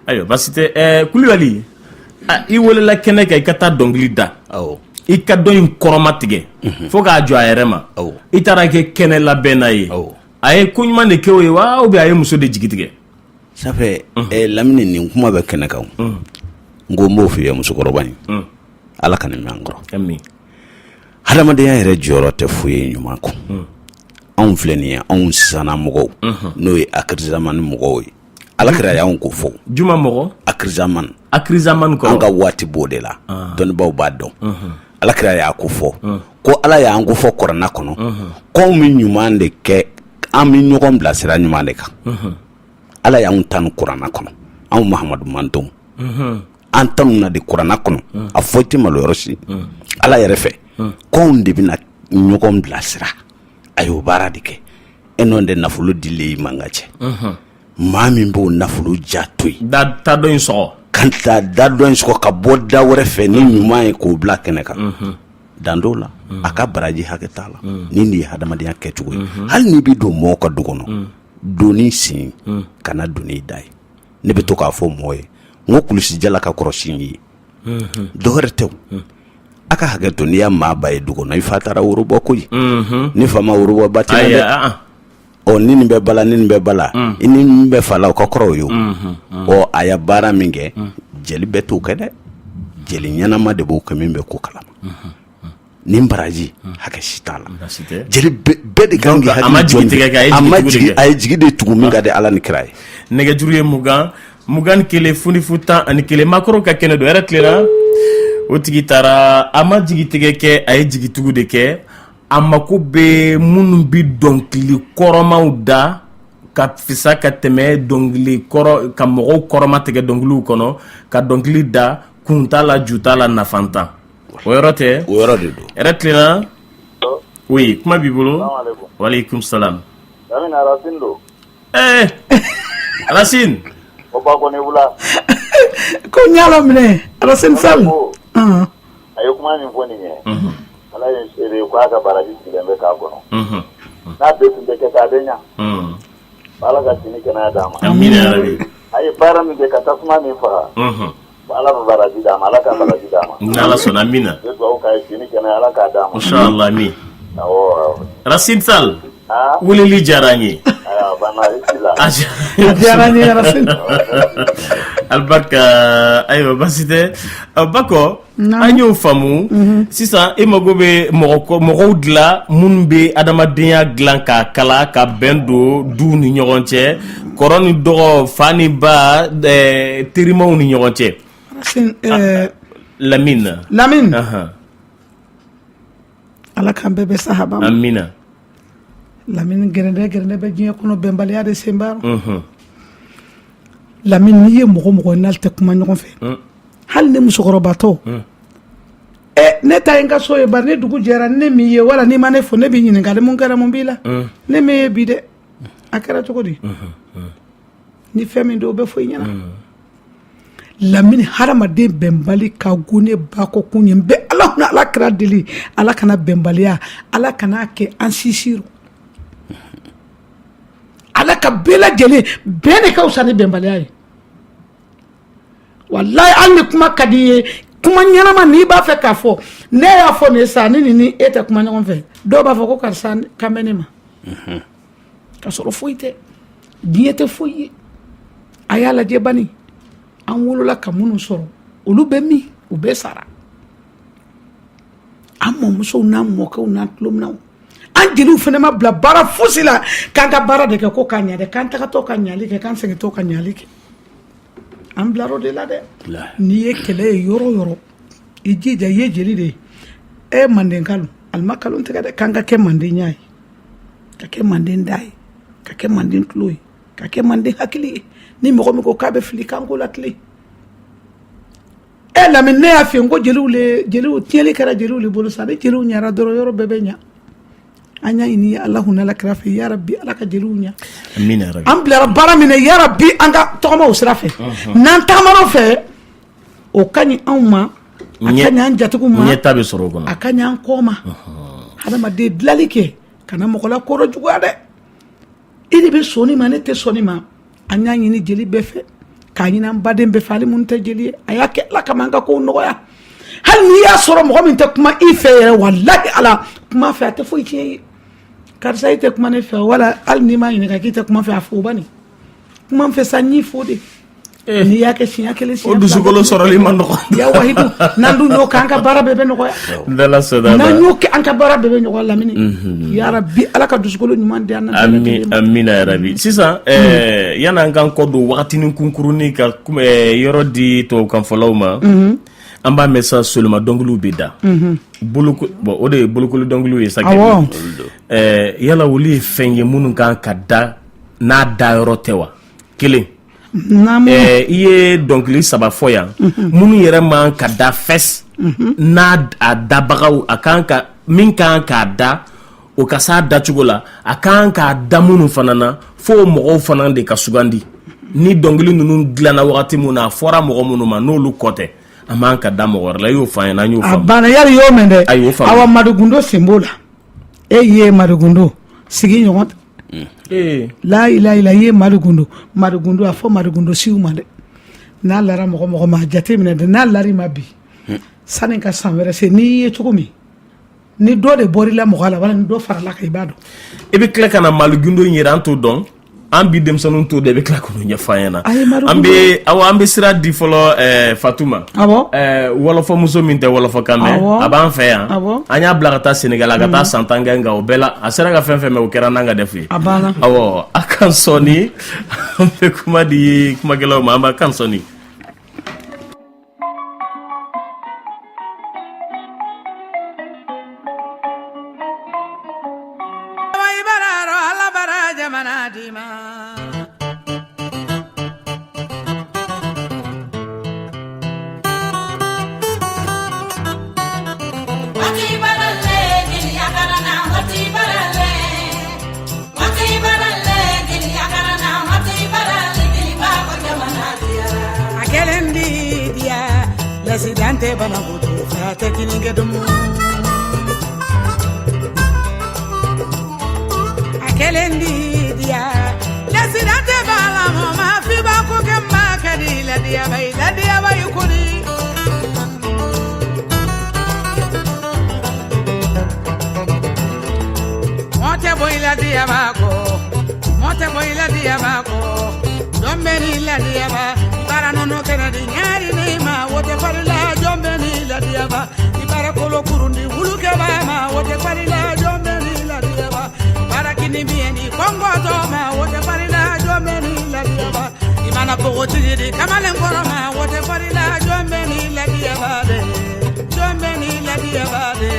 ayiwa baasi tɛ kulubali i welela kɛnɛ kan i ka taa dɔnkili da i ka dɔn in kɔrɔma tigɛ fo k'a jɔ a yɛrɛ ma i taara kɛ kɛnɛ labɛnna ye a ye ko ɲuman de kɛ o ye wa ou bien a ye muso de jigi tigɛ safɛ lamini nin kuma bɛ kɛnɛ kan n ko n b'o f'i ye musokɔrɔba in ala ka nin mɛn an kɔrɔ hadamadenya yɛrɛ jɔyɔrɔ tɛ foyi ye ɲuman kɔ anw filɛ nin ye anw sisanna mɔgɔw n'o ye akirizamani mɔgɔw ye alakira y'anw ko fɔ juma mɔgɔ akirizamani kɔrɔ an ka waati b'o de la dɔnnibaw b'a dɔn alakira y'a ko fɔ ko ala y'an ko fɔ kɔrɔna kɔnɔ k'anw bɛ ɲuman de kɛ an bɛ ɲɔgɔn bilasira ɲuman de kan ala y'anw tan ni kuranna kɔnɔ anw mahamadu mantonw an tanu na de kuranna kɔnɔ a foyi tɛ maloyɔrɔ si ala yɛrɛ fɛ k'anw de bɛna ɲɔgɔn bilasira a y'o baara de kɛ e n'o de nafolo dilen i man ka cɛ maa min b'o nafolo ja to yen ta dɔ in sɔgɔ kan ta da dɔ in sɔgɔ ka bɔ da wɛrɛ fɛ ni ɲuman ye k'o bila kɛnɛ kan dan dɔw la a ka baraji hakɛ t'a la ni nin ye hadamadenya kɛcogo ye hali n'i bɛ don mɔgɔw ka du kɔnɔ doni sen kana don n'i da ye ne bɛ to k'a fɔ mɔgɔ ye n ko kulusi jala ka kɔrɔ sin ye dɔwɛrɛ tɛ o a ka hakɛ to n'i y'a maa ba ye du kɔnɔ i fa taara worobɔ koyi ni fa ma worobɔ ba tɛ dɛ ni nin bɛ bala ni nin bɛ bala i ni min bɛ fa la o ka kɔrɔ o ye a ya baara min kɛ jeli bɛɛ t'o kɛ dɛ jeli ɲɛnama de b'o kɛ min bɛ ko kalama ni baraji hakɛ si t'a la jeli bɛɛ de kan k'i hakili jɔ a ye jigi de tugu min ka di ala ni kira ye nɛgɛjuru ye mugan ni kelen funifu 11 makɔrɔ ka kɛnɛ dɔ yɛrɛ tilela o tigi taara a ma jigitigɛ kɛ a ye jigitugu de kɛ a mako bɛ minnu bɛ dɔnkili kɔrɔmaw da ka fisa ka tɛmɛ dɔnkili kɔrɔ ka mɔgɔw kɔrɔma tigɛ dɔnkiliw kɔnɔ ka dɔnkili da kun t'a la ju t'a la nafan tan o yɔrɔ tɛ o yɔrɔ de don yɛrɛ tilenna oui kuma b'i bolo waaleykum salam Alassine do Alassine o ba ko ne wula ko ɲala minɛ Alassine Sall a ye kuma min fɔ nin ye ala ye seere ko a ka baraji sigilen bɛ k'a kɔnɔ n'a bɛɛ tun bɛ kɛ k'a bɛ ɲa ala ka sini kɛnɛya d'a ma amina yarabi a ye baara min kɛ ka tasuma min faga ala bɛ baraji d'a ma ala ka baraji d'a ma n'ala sɔnna amina ne dugawu k'a ye sini kɛnɛya ala k'a d'a ma inshallah amin awɔ Racine Sall weleli diyara n ye diyara n ye Racine albarka ayiwa basi tɛ Bako an y'o faamu sisan e mago bɛ mɔgɔw dilan minnu bɛ adamadenya dilan k'a kala ka bɛn don duw ni ɲɔgɔn cɛ kɔrɔ ni dɔgɔ fa ni ba terimaw ni ɲɔgɔn cɛ Lamine ala k'an bɛɛ bɛ sahaba ma amina Lamine gɛrɛndɛ bɛ diɲɛ kɔnɔ bɛnbaliya de sen b'a Lamine n'i ye mɔgɔ n'ale tɛ kuma ɲɔgɔn fɛ hali ni musokɔrɔbatɔ ne ta ye n ka so ye bari ni dugu jɛra ne min ye wala n'i ma ne fɔ ne b'i ɲininkali mun kɛra mun b'i la ne m'e ye bi dɛ a kɛra cogo di ni fɛn min don o bɛ fɔ i ɲɛna Lamine hadamaden bɛnbali ka go ne Bako kun ye n bɛ ala kira deli ala kana bɛnbaliya ala kana kɛ an sisiru ala ka bɛɛ lajɛlen bɛɛ de ka fisa ni bɛnbaliya ye wallahi hali ni kuma ka di ye kuma ɲɛnama n'i b'a fɛ k'a fɔ ne y'a fɔ ne sa ne ni e tɛ kuma ɲɔgɔn fɛ dɔw b'a fɔ ko karisa kan bɛ ne ma ka sɔrɔ foyi tɛ diɲɛ tɛ foyi ye a y'a lajɛ bani an wolola ka minnu sɔrɔ olu bɛ min u bɛ sara an mɔmusow n'an mɔkɛw n'an tulominanw an jeliw fana ma bila baara fosi la k'an ka baara de kɛ ko k'a ɲɛ dɛ k'an tagatɔ ka ɲali kɛ k'an segintɔ ka ɲali kɛ an bilar'o de la dɛ n'i ye kɛlɛ ye yɔrɔ o yɔrɔ i jija i ye jeli de ye manden kalon alima kalon tigɛ dɛ k'an ka kɛ manden ɲa ye ka kɛ manden da ye ka kɛ manden tulo ye ka kɛ manden hakili ye ni mɔgɔ min ko k'a bɛ fili k'an ko latilen lamɛn ne y'a f'i ye n ko jeliw tiɲɛli kɛra jeliw le bolo sa ni jeliw ɲɛra dɔrɔn yɔrɔ bɛɛ bɛ ɲa an y'a ɲini ala hunala kira fɛ ya rabbi ala ka jeliw ɲa an bilara baara min na ya rabbi an ka tɔgɔmaw sira fɛ n'an tagamana fɛ o ka ɲi anw ma a ka ɲi an jatigiw ma ɲɛta bɛ sɔrɔ o kɔnɔ a ka ɲi an kɔ ma hadamaden dilali kɛ kana mɔgɔ la kɔrɔ juguya dɛ i de bɛ sɔnni ma ne tɛ sɔnni ma an y'a ɲini jeli bɛɛ fɛ k'a ɲini an baden bɛɛ fɛ hali minnu tɛ jeli ye a y'a kɛ ala kama an ka kow nɔgɔya hali n'i y'a sɔrɔ mɔgɔ min tɛ kuma i fɛ yɛrɛ walahi ala kuma fɛ a tɛ foyi tiɲɛ ye karisa i tɛ kuma ne fɛ wala hali n'i m'a ɲininka k'i tɛ kuma fɛ a fɔ o bani kuma fɛ sa n'i fo de n'i y'a kɛ siɲɛ kelen siɲɛ fila o dusukolo sɔrɔli ma nɔgɔ ya wahidu n'an dun y'o kɛ an ka baara bɛɛ bɛ nɔgɔya n'an y'o kɛ an ka baara bɛɛ bɛ nɔgɔya lamini ya rabbi ala ka dusukolo ɲuman di an na amina ya rabbi sisan yan'an k'an kɔ don wagatinin kunkurunin ka yɔrɔ di tubabukan fɔlaw ma an b'a mɛn sa soloma dɔnkiliw bɛ da o de ye bolokoli dɔnkiliw ye sa yala olu ye fɛn ye minnu kan ka da n'a da yɔrɔ tɛ wa kelen i ye dɔnkili saba fɔ yan minnu yɛrɛ man ka da fɛs n'a a dabagaw a kan ka min kan k'a da o ka s'a dacogo la a kan k'a da minnu fana na fo mɔgɔw fana de ka sugandi ni dɔnkili ninnu dilanna wagati min na a fɔra mɔgɔ minnu ma n'olu kɔ tɛ a man ka da mɔgɔ wɛrɛ la i y'o fɔ an ɲɛna an y'o faamu a banna yali y'o mɛn dɛ awa madugundo sen b'o la e ye madugundo sigi ɲɔgɔn la ilaha illa ye madugundo a fɔ madugundo siw ma dɛ n'a lara mɔgɔ ma a jate minɛ dɛ n'a lari ma bi sani ka san wɛrɛ se n'i ye cogo min ni dɔ de bɔr'i la mɔgɔ la wala ni dɔ farala kan i b'a dɔn i bɛ tila ka na madugundo in yɛrɛ an t'o dɔn an bi denmisɛnninw t'o dɔn i bɛ tila k'o ɲɛfɔ an ɲɛna an bɛ sira di fɔlɔ Fatuma wɔlɔfɔmuso min tɛ wɔlɔfɔkan mɛn a b'an fɛ yan an y'a bila ka taa Senegal ka taa san 10 kɛ nka o bɛɛ la a sera ka fɛn fɛn mɛn o kɛra n'an ka dɛfu ye awɔ a kan sɔnni an bɛ kuma di kumakɛlaw ma an b'a kan sɔnni Presidente Banabutu fate kininge dumu akelendi dia Presidente Balamo ma fiba ko kemma kadi la dia bay kuri mote boy la dia bako dombeni la dia ba para no kenadi nyari neema wote parila jombeni la diaba ibara kolo kurundi wuluke ma wote parila jombeni la diaba para kinimbieni kongo toma wote parila jombeni la diaba imana pogoti di kamalen koroma wote parila jombeni la diaba de jombeni la diaba de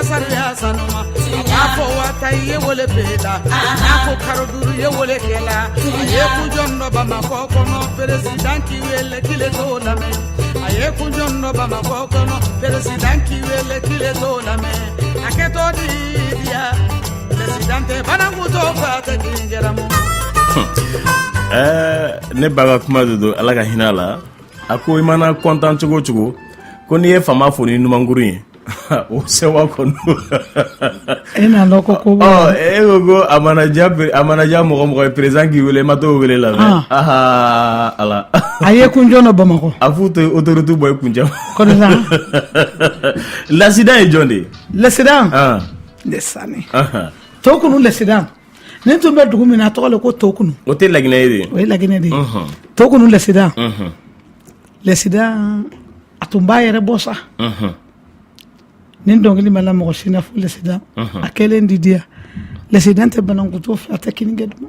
Sariya sanuma afo wata ye wole bela afo karoduru ye wole kela ye kujondo Bamako kono president ki wele kile to la me aye kujondo Bamako kono president ki wele kile to la me aketo ante bananguto fata kinjeramu ne baga kuma do ala ka hinɛ la a ko i mana content cogo cogo ko n'i ye fama fo ni numanguru ye o sewa kɔnɔ e na lɔ ko e ko a mana ja mɔgɔ ye président k'i wele ma t'o wele la ala a ye kunjɔ na Bamakɔ a f'u to autorité bɔ i kunjɛ kɔnɔ l'accident ye jɔn de ye l'accident de sani Tokunu l'accident ne tun bɛ dugu min na a tɔgɔ le ko Tokunu o tɛ Laginɛ ye de o ye Laginɛ de ye Tokunu l'accident l'accident a tun b'a yɛrɛ bɔ sa ni dɔnkili ma la mɔgɔ si na fo l'accident a kɛlen di diya l'accident tɛ banankuto fɛ a tɛ kinigɛ duma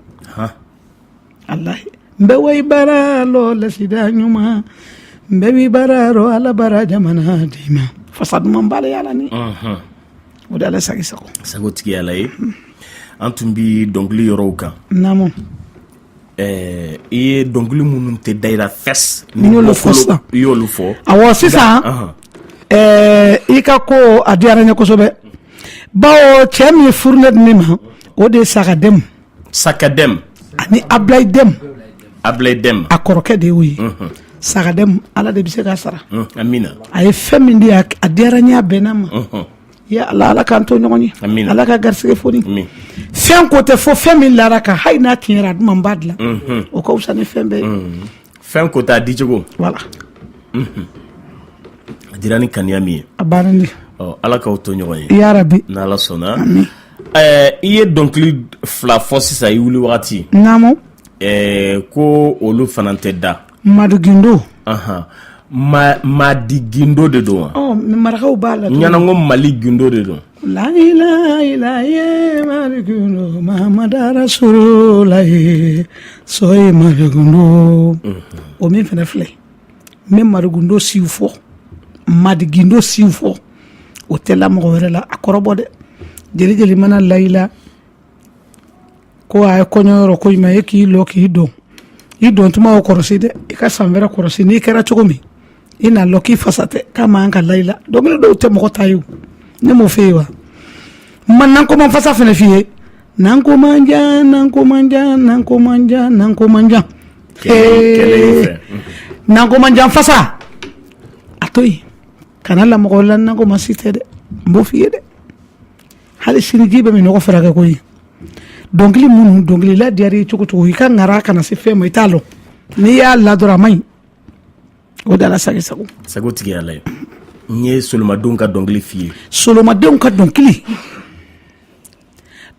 alahi n bɛ wayi baara lɔ l'accident ɲuman n bɛ bi baara lɔ ala baara jamana di ma fasa duman b'ale yala ni o de ala sagi sago tigi ala ye an tun bi dɔnkili yɔrɔw kan naamu i ye dɔnkili minnu tɛ dayira fɛs ni y'olu fɔ sisan i y'olu fɔ awɔ sisan i ka ko a diyara n ye kosɛbɛ bawo cɛ min ye furu ne di ne ma o de ye Sakadɛmu ani Ablayi Dɛmu a kɔrɔkɛ de y'o ye Sakadɛmu ala de bɛ se k'a sara amina a ye fɛn min di a diyara n ye a bɛnna ma ya ala k'an to ɲɔgɔn ye ala ka garisɛgɛ foni fɛn ko tɛ fɔ fɛn min lara kan hali n'a tiɲɛra a duman b'a dilan o ka fisa ni fɛn bɛɛ ye fɛn ko t'a di cogo voilà a dira ni kaniya min ye a banna ni ala k'aw to ɲɔgɔn ye yarabi n'ala sɔnna i ye dɔnkili fila fɔ sisan i wuli wagati naamu ko olu fana tɛ da Madigindo Madi Gindo de don wa marakaw b'a la ɲanango Mali Gindo de don la ilaha illa Madi Gindo Muhammad Rasulullah soy Madi Gindo o min fana filɛ min Madi Gindo siw fɔ Madi Gindo siw fɔ o tɛ la mɔgɔ wɛrɛ la a kɔrɔbɔ dɛ jeli mana layila ko a ye kɔɲɔyɔrɔ ko ɲuman e k'i lɔ k'i dɔn i dɔn tuma o kɔrɔsi dɛ i ka san wɛrɛ kɔrɔsi n'i kɛra cogo min i na lɔ k'i fasa tɛ k'a man ka layila dɔnkili dɔw tɛ mɔgɔ ta ye o ne m'o f'e ye wa n'an ko man fasa fana f'i ye n'an ko man jan n'an ko man jan n'an ko man jan n'an ko man jan n'an ko man jan fasa a to yen kana la mɔgɔ la n'an ko man si tɛ dɛ n b'o f'i ye dɛ hali sini ji bɛ min nɔgɔ furakɛ ko ye dɔnkili minnu dɔnkilila diyara i cogo cogo i ka ŋara kana se fɛn ma i t'a lɔ n'i y'a la dɔrɔn a man ɲi o de ala sagi sago tigi ala ye n ye Solomadenw ka dɔnkili f'i ye Solomadenw ka dɔnkili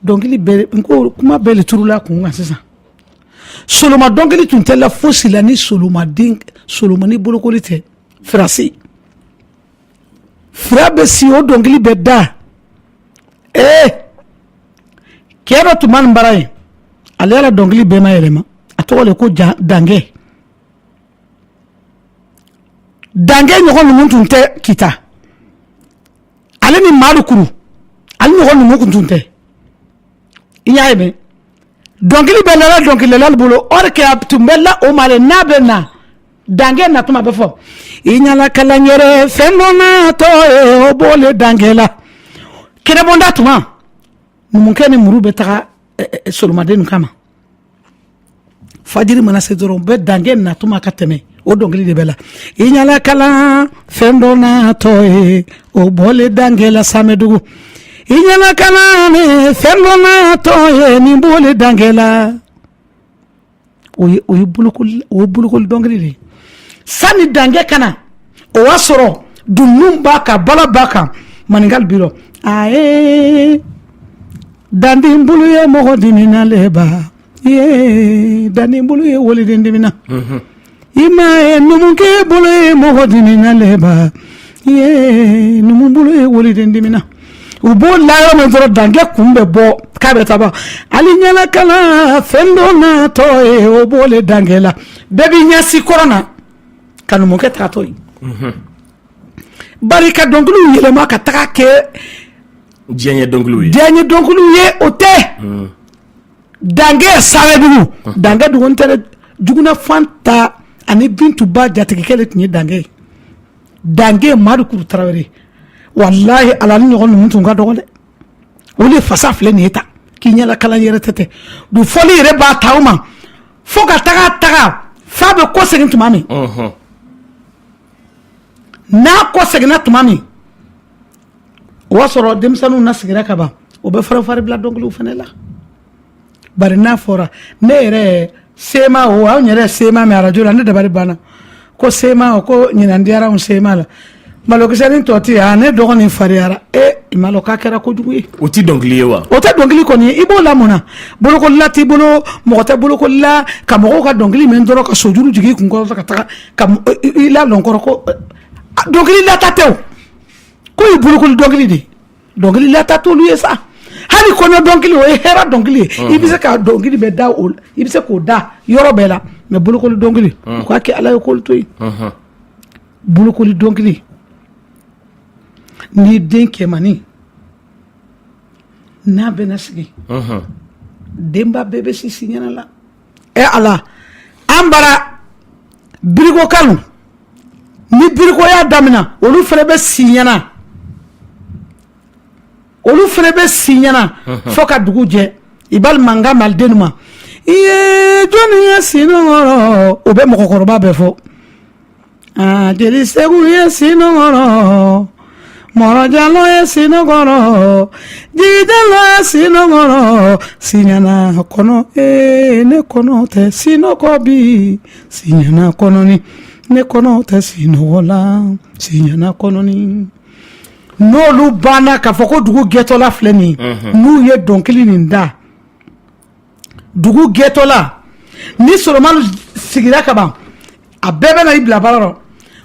bɛɛ n ko kuma bɛɛ le turula kun kan sisan Soloma dɔnkili tun tɛ la fosi la ni Solomani bolokoli tɛ firasi fira bɛ si o dɔnkili bɛ da kɛ dɔ tun b'a nin bara ye ale yɛrɛ dɔnkili bɛɛ ma yɛlɛma a tɔgɔ de ko Dangɛ ɲɔgɔn ninnu tun tɛ kita ale ni Madu Kuru ale ɲɔgɔn ninnu tun tɛ i y'a ye mɛ dɔnkili bɛ lala dɔnkililala bolo o de kɛ tun bɛ la o ma de n'a bɛ na Dangɛ natuma bɛ fɔ i ɲala kalan yɛrɛ fɛn dɔ natɔ ye o b'ole Dangɛ la kɛnɛbɔnda tuma numukɛ ni muru bɛ taga Solomaden kama fajiri mana se dɔrɔn bɛ Dangɛ natuma ka tɛmɛ o dɔnkili de bɛ la i ɲala kalan fɛn dɔ natɔ ye o b'ole Dangɛ la Samedugu i ɲala kalan fɛn dɔ natɔ ye nin b'ole Dangɛ la o ye bolokoli dɔnkili de ye sani Dangɛ kana o y'a sɔrɔ dunun b'a kan bala b'a kan maningali biro aye dandin bulu ye mɔgɔ dimina leba dandin bulu ye woliden dimina i ma ye numukɛ bulu ye mɔgɔ dimina leba numu bulu ye woliden dimina u b'o la yɔrɔ min dɔrɔn Dangɛ kun bɛ bɔ k'a bɛ taa ali ɲɛna kalan fɛn dɔ natɔ ye o b'ole Dangɛ la bɛɛ b'i ɲɛsi kɔrɔ na ka numukɛ taatɔ ye bari ka dɔnkiliw yɛlɛma ka taga kɛ diɲɛ dɔnkiliw ye o tɛ Dangɛ Samedugu Dangɛ dugu tɛ Juguna Fanta ani Bintuba jatigikɛ de tun ye Dangɛ Madu Kuru Tarawele wallahi ala ni ɲɔgɔn ninnu tun ka dɔgɔ dɛ o de fasa filɛ nin ye ta k'i ɲɛla kalan yɛrɛ tɛ du fɔli yɛrɛ b'a ta o ma fo ka taga fa bɛ kɔ segin tuma min n'a kɔ seginna tuma min o y'a sɔrɔ denmisɛnninw na sigira ka ban o bɛ fari bila dɔnkiliw fana la bari n'a fɔra ne yɛrɛ sema o anw yɛrɛ sema mɛ arajo la ne dabali banna ko sema o ko ɲinan diyara anw sema la malokisɛnin tɔ ti ne dɔgɔnin fariyara i ma lɔ k'a kɛra kojugu ye o ti dɔnkili ye wa o tɛ dɔnkili kɔni ye i b'o la mun na bolokolila t'i bolo mɔgɔ tɛ bolokolila ka mɔgɔw ka dɔnkili min dɔrɔn ka sojuru jigin i kun kɔrɔ ka taga ka i la lɔnkɔrɔ ko dɔnkili lata tɛ o ko i bolokoli dɔnkili de dɔnkili lata t'olu ye sa hali kɔɲɔ dɔnkili o ye hɛrɛ dɔnkili ye i bɛ se ka dɔnkili bɛ da o i bɛ se k'o da yɔrɔ bɛɛ la mɛ bolokoli dɔnkili o k'a kɛ ala ye k'olu to yen bolokoli dɔnkili ni den cɛmannin n'a bɛna sigi denba bɛɛ bɛ sisi ɲɛna la ala an bara birikokalu ni birikoya damina olu fana bɛ si ɲɛna fo ka dugu jɛ i bali mankan maliden ma i ye jɔnni ye sinɔgɔrɔ o bɛ mɔgɔkɔrɔba bɛɛ fɔ jeli segu ye sinɔgɔrɔ mɔrɔjalo ye sinɔgɔrɔ jigidalo ye sinɔgɔrɔ siɲana kɔnɔ ne kɔnɔ tɛ sinɔgɔ bi siɲana kɔnɔni ne kɔnɔ tɛ sinɔgɔ la siɲana kɔnɔni n'olu banna k'a fɔ ko dugu gɛtɔla filɛ nin n'u ye dɔnkili nin da dugu gɛtɔla ni Solomani sigira ka ban a bɛɛ bɛ na i bila baara rɔ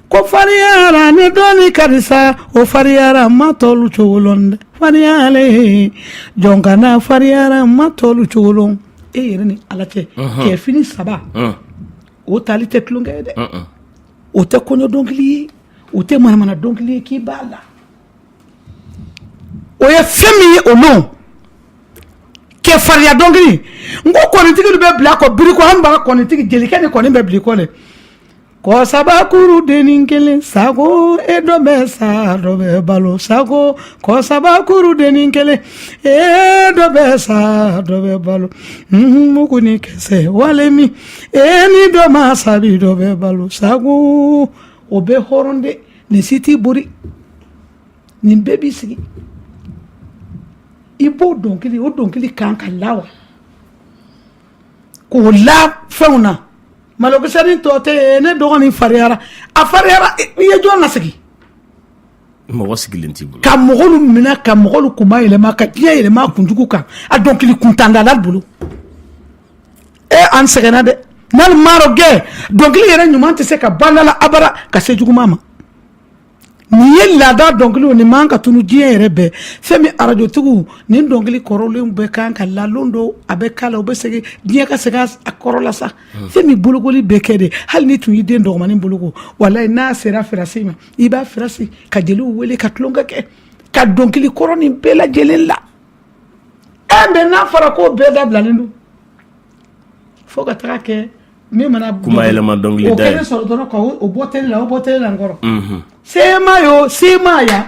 ko fariyara ni dɔɔni karisa o fariyara ma tɔlu cogolon dɛ fariyale jɔnkana fariyara ma tɔlu cogolon e yɛrɛ ni ala cɛ cɛfini 3 o tali tɛ tulonkɛ ye dɛ o tɛ kɔɲɔ dɔnkili ye o tɛ manamana dɔnkili ye k'i b'a la o ye fɛn min ye o don kɛ fariya dɔnkili n ko kɔnitigi bɛ bila kɔ biriko an b'a kɔnitigi jelikɛ ni kɔni bɛ bila kɔ dɛ kɔsabakuru denin kelen sago e dɔ bɛ sa dɔ bɛ balo sago kɔsabakuru denin kelen e dɔ bɛ sa dɔ bɛ balo mugu ni kisɛ wale min ni dɔ ma sabi dɔ bɛ balo sago o bɛ hɔrɔn de nin si t'i bori nin bɛɛ b'i sigi i b'o dɔnkili o dɔnkili kan ka la wa k'o la fɛnw na malokisɛnin tɔ tɛ ne dɔgɔnin fariyara a fariyara i ye jɔn lasigi mɔgɔ sigilen t'i bolo ka mɔgɔlu minɛ ka mɔgɔlu kunba yɛlɛma ka diɲɛ yɛlɛma kunjugu kan a dɔnkili kuntandala bolo an sɛgɛnna dɛ n'ale maaro gɛn dɔnkili yɛrɛ ɲuman tɛ se ka bandala abara ka se juguman ma nin ye laada dɔnkiliw nin man ka tunu diɲɛ yɛrɛ bɛɛ fɛn min arajotigiw nin dɔnkili kɔrɔlenw bɛɛ kan ka lalon don a bɛ kala o bɛ segin diɲɛ ka segin a kɔrɔ la sa fɛn min bolokoli bɛɛ kɛ de hali ni tun y'i den dɔgɔmanin boloko walayi n'a sera firasi ma i b'a firasi ka jeliw wele ka tulonkɛ kɛ ka dɔnkili kɔrɔ nin bɛɛ lajɛlen la mɛ n'a fɔra k'o bɛɛ dabilalen don fo ka taga kɛ min mana kuma yɛlɛma dɔnkili da ye o kɛlen sɔrɔ dɔrɔn ka o bɔ teli la n kɔrɔ sema ya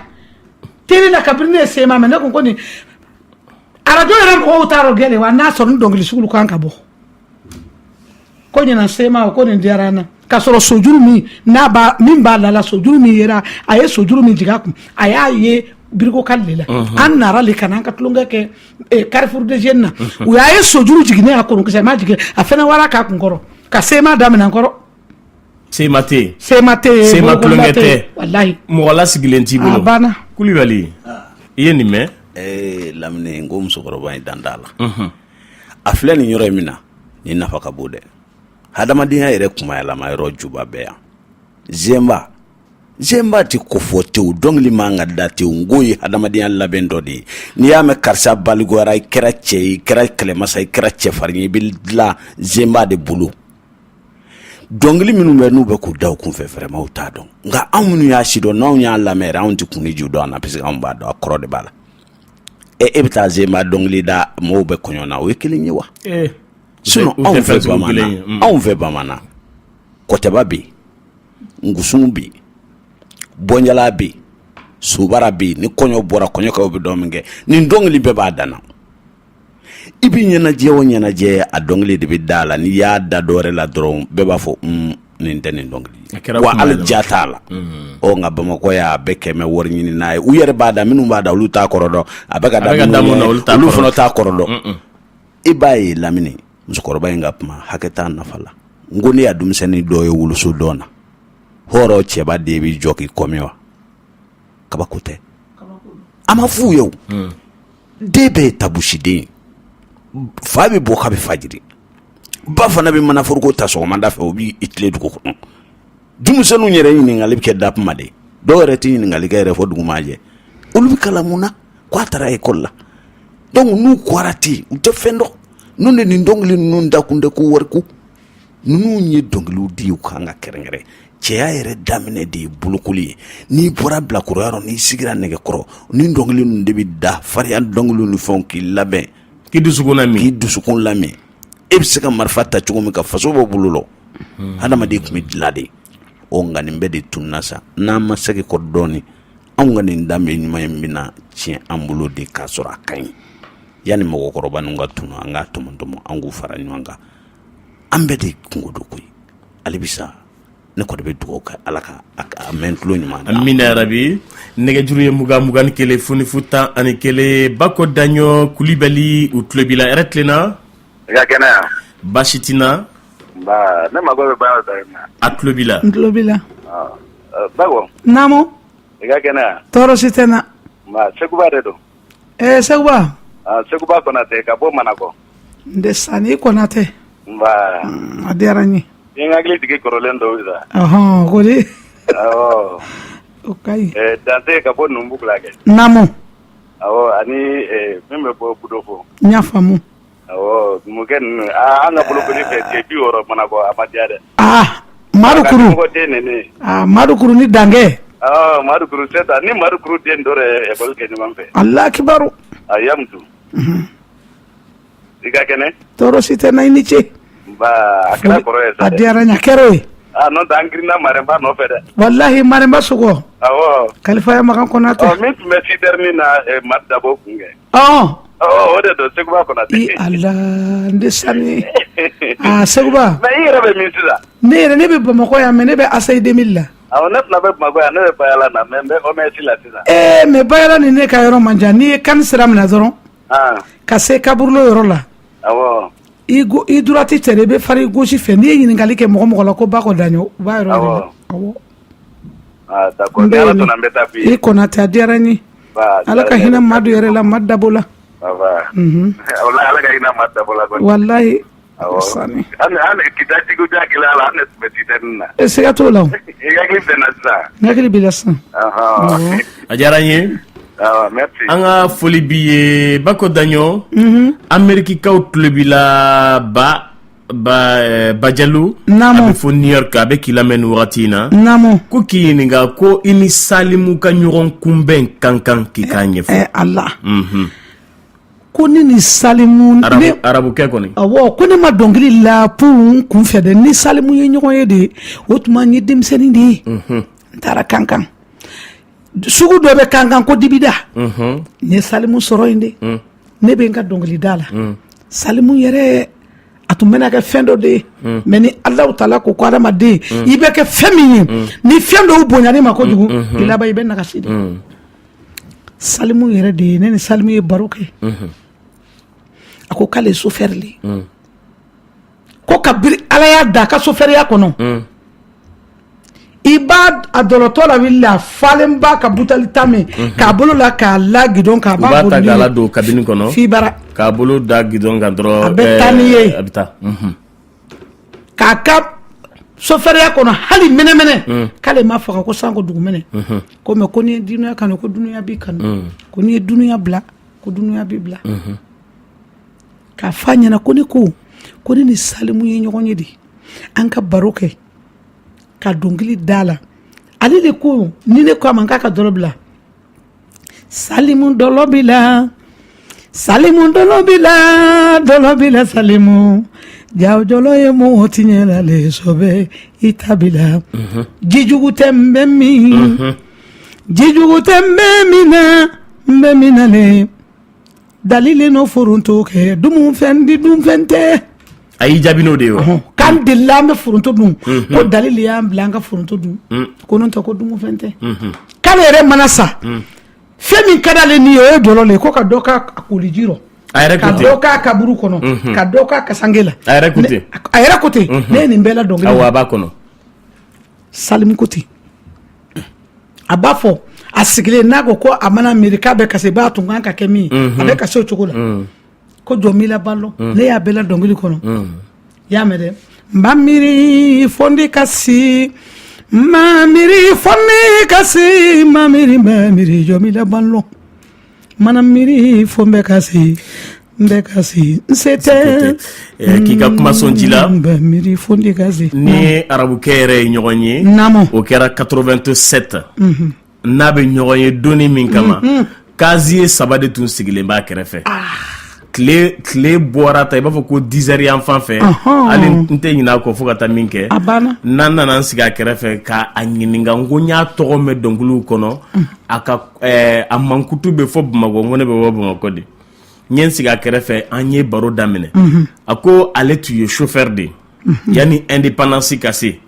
teli la kabiri ne ye sema mɛ ne ko nin arajo yɛrɛ mɔgɔw t'a rɔ gɛlɛ wa n'a sɔrɔ ni dɔnkili sugu kan ka bɔ ko ɲinan sema o ko nin diyara an na k'a sɔrɔ sojuru min b'a la sojuru min yera a ye sojuru min jigin a kun a y'a ye biriko kali de la an nara le ka n'an ka tulonkɛ kɛ Carrefour de Jeunes na u y'a ye sojuru jiginnen a kolonkisɛ ma jigin a fɛnɛ wara k'a kun kɔrɔ ka sema daminɛ n kɔrɔ sema tɛ tulonkɛ tɛ wallahi mɔgɔ la sigilen t'i bolo a banna Kulibali i ye nin mɛn Lamine n ko musokɔrɔba in dan t'a la a filɛ nin yɔrɔ in min na nin nafa ka bon dɛ hadamadenya yɛrɛ kumayalama yɔrɔ juba bɛɛ yan Zemba ti ko fɔ tew dɔnkili man ka da tew n ko ye hadamadenya labɛn dɔ de ye n'i y'a mɛn karisa baligora i kɛra cɛ ye i kɛra kɛlɛmasa i kɛra cɛfarin ye i bɛ dilan Zemba de bolo dɔnkili minnu bɛ n'u bɛ k'u da u kunfɛ vraiment u t'a dɔn nka anw minnu y'a si dɔn n'anw y'a lamɛn yɛrɛ anw tɛ kun ni ju dɔn a na parce que anw b'a dɔn a kɔrɔ de b'a la e bɛ taa Zemba dɔnkili da mɔgɔw bɛ kɔɲɔ na o ye kelen ye wa sinon anw fɛ bamanan kɔtɛba bɛ yen ngusun bɛ yen bɔnjala bɛ yen sobara bɛ yen ni kɔɲɔ bɔra kɔɲɔkɛw bɛ dɔn min kɛ nin dɔnkili bɛɛ b'a dan na i bi ɲɛnajɛ o ɲɛnajɛ a dɔnkili de bɛ da la n'i y'a da dɔwɛrɛ la dɔrɔn bɛɛ b'a fɔ nin tɛ nin dɔnkili wa hali ja t'a la nka bamakɔ y'a bɛɛ kɛmɛ wari ɲini n'a ye u yɛrɛ b'a da minnu b'a da olu t'a kɔrɔ dɔn a bɛ ka da olu fana t'a kɔrɔ dɔn i b'a ye Lamini musokɔrɔba in ka kuma hakɛ t'a nafa la n ko ne y'a denmisɛnnin dɔ ye woloso dɔn na hɔrɔn cɛba de b'i jɔ k'i kɔmi wa kabako tɛ a ma f'u ye o den bɛɛ ye tabusiden fa bɛ bɔ k'a bɛ fajiri ba fana bɛ manaforoko ta sɔgɔmada fɛ o b'i tile dugu kɔnɔ denmisɛnninw yɛrɛ ɲininkali bɛ kɛ da kuma de dɔw yɛrɛ tɛ ɲininkali kɛ yɛrɛ fɔ duguma jɛ olu bɛ kalan mun na k'a taara ekɔli la donc n'u kɔra ten u tɛ fɛn dɔn n'u de nin dɔnkili ninnu dakun tɛ ko wariku ninnu ye dɔnkiliw di u kan ka kɛrɛnkɛrɛn cɛya yɛrɛ daminɛ de ye bolokoli ye n'i bɔra bilakoroyɔrɔ n'i sigira nɛgɛkɔrɔ ni dɔnkili ninnu de bɛ da farinya dɔnkiliw ni fɛnw k'i labɛn k'i dusukun lamɛn e bɛ se ka marifa ta cogo min ka faso bɔ bolo la hadamaden tun bɛ dilan de nka nin bɛɛ de tununna sa n'an ma segin kɔ dɔɔnin anw ka nin danbe ɲuman in bɛna tiɲɛ an bolo de k'a sɔrɔ a ka ɲi yanni mɔgɔkɔrɔba ninnu ka tunu an k'a tɔmɔtɔmɔ an k'u fara ɲɔgɔn kan an bɛɛ de kungo do koyi hali bisa ne kɔni bɛ dugawu kɛ ala ka a mɛn tulo ɲuman na amina yarabi nɛgɛjuru ye 21 fonifu 11 Bako Daɲɔ Kulibali u tulo b'i la hɛrɛ tilenna i ka kɛnɛya baasi t'i na ne mago bɛ baara dɔ in na a tulo b'i la n tulo b'i la Bako naamu i ka kɛnɛya tɔɔrɔ si tɛ n na Seguba de don Seguba Seguba Konate ka bɔ Manakɔ n de Sani Konate a diyara n ye i n hakili tigi kɔrɔlen dɔw sa ko di o kaɲi Dante ka bɔ Numbugula kɛ naamu ani min bɛ bɔ Budofo n y'a faamu numukɛ ninnu an ka bolokoli fɛ tile 60 Manakɔ a ma diya dɛ Madukuru Madukuru ni Dankɛ Madukuru seta ni Madukuru den dɔ yɛrɛ ekɔli kɛ ɲɔgɔn fɛ Allah kibaru Yamutu i ka kɛnɛ tɔɔrɔ si tɛ n na i ni ce a kɛra kɔrɔ ye sa a diyara n ye a kɛra o ye n'o tɛ an girinna Maremba nɔfɛ dɛ wallahi Maremba sɔgɔ Kalifaya Makan Konate min tun bɛ Siderni na Madi Dabo kun kɛ o de don Seguba Konate Allah n de Sani Seguba mais i yɛrɛ bɛ min sisan ne bɛ Bamakɔ yan mais ne bɛ Asayi 2000 la ne fana bɛ Bamakɔ yan ne bɛ Bayala na mais n bɛ OMS la sisan mais Bayala ni ne ka yɔrɔ man jan n'i ye kan sira minɛ dɔrɔn ka se kaburulo yɔrɔ la i droite tɛ dɛ i bɛ fari gauche fɛ n'i ye ɲininkali kɛ mɔgɔ la ko Bako Daɲɔ u b'a yɔrɔ de i Konate a diyara n ye ala ka hinɛ Madu yɛrɛ la Madi Dabo la ala ka hinɛ Madi Dabo la wallahi Sani an kitatigiw da kila ala ne tun bɛ Siderni na siga t'o la i hakili bɛ na sisan n hakili b'i la sisan a diyara n ye an ka foli b'i ye Bako Daɲɔ Amerikikaw tulo b'i la Bajalo a bɛ fɔ New York a bɛ k'i lamɛn nin wagati in na ko k'i ɲininka ko i ni Salimu ka ɲɔgɔn kunbɛn kan k'i k'a ɲɛfɔ Allah ko ne ni Salimu arabukɛ kɔni ko ne ma dɔnkili la pour n kunfɛ dɛ ni Salimu ye ɲɔgɔn ye de o tuma n ye denmisɛnnin de ye n taara kankan sugu dɔ bɛ kankan ko dibida n ye Salimu sɔrɔ yen de ne bɛ n ka dɔnkili da la Salimu yɛrɛ a tun bɛna kɛ fɛn dɔ de ye mais ni Alahu Taala ko adamaden i bɛ kɛ fɛn min ye ni fɛn dɔw bonyana ma kojugu i laban i bɛ nagasi de Salimu yɛrɛ de ye ne ni Salimu ye baro kɛ a ko k'ale chauffeur le ko kabiri ala y'a da a ka chauffeuriya kɔnɔ i b'a a dɔlɔtɔ la wili a falen b'a ka butali ta min k'a bolo la k'a la gidon k'a b'a boli k'a la don kabini kɔnɔ fibara k'a bolo da gidon kan dɔrɔn a bɛ taa ni ye a bɛ taa k'a ka chauffeuriya kɔnɔ hali mɛnɛmɛnɛ k'ale ma faga ko sanko dugumɛnɛ ko mais ko n'i ye dunuya kanu ko dunuya b'i kanu ko n'i ye dunuya bila ko dunuya b'i bila k'a f'a ɲɛna ko ne ko ne ni Salimu ye ɲɔgɔn ye de an ka baro kɛ ka dɔnkili da la ale de ko ni ne ko a ma k'a ka dɔlɔ bila Salimu dɔlɔ b'i la Salimu dɔlɔ b'i la dɔlɔ b'i la Salimu jaw jɔlɔ ye mɔgɔ tiɲɛ la le sɔbɛ i ta b'i la jijugu tɛ n bɛ min jijugu tɛ n bɛ min na le dalili no furunto ke dumu fendi dum fente ayi jabino de yo kan de lambe furunto dum ko dalili ya blanca furunto dum ko non to ko dumu fente kan ere manasa femi kadale ni yo dolole ko ka doka akulijiro ka doka kaburu kono ka doka kasangela ayra kote ne ni mbela dongeli awa ba kono salim kote abafo asigile nago ko amana amerika be kase ba tunga ka kemi abe kase chokola ko jomila ballo ne ya bela dongeli kono ya mede mamiri fondi kasi mamiri jomila ballo manamiri fombe kasi ndekasi c'était kika kuma sonjila mamiri fondi kasi ni arabu kere ñogonye o kera 87 nabe ñogonye doni min kama kaziye sabade tun sigile ba kerefe clé bora ta iba fo ko 10h yan fan fe ali nte nyina ko fo kata minke nan nan siga kerefe ka anyininga ngonya to me dongulu kono aka amankutu be fo bamago ngone be wo bamago di nyen siga kerefe anye baro damine ako ale tu ye chauffeur de yani indépendance cassé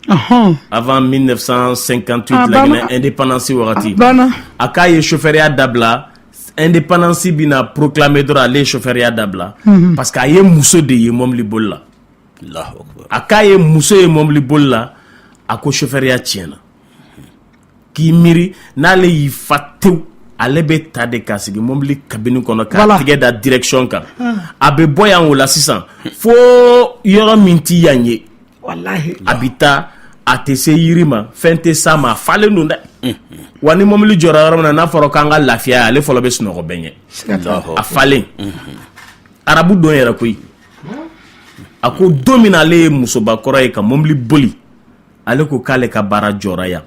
avant 1958 la Guinée indépendance warati aka ye chauffeur ya dabla indépendance bina proclamé dora les chauffeurs ya dabla parce que aye muso de ye mom li bolla Allahu akbar akaye muso ye mom li bolla ako chauffeur ya tiena ki miri na le yi fatou ale be tade kasigi mom li cabine kono ka tige da direction ka abe boyan wala 600 fo yoro minti yanye wallahi habita atese yirima fente sama fale nunda wani momli jora ramana na foro kanga lafia ale folo be suno benye a fale arabu don yera koy ako domina le musoba koroy ka momli boli ale ko kale ka bara jora ya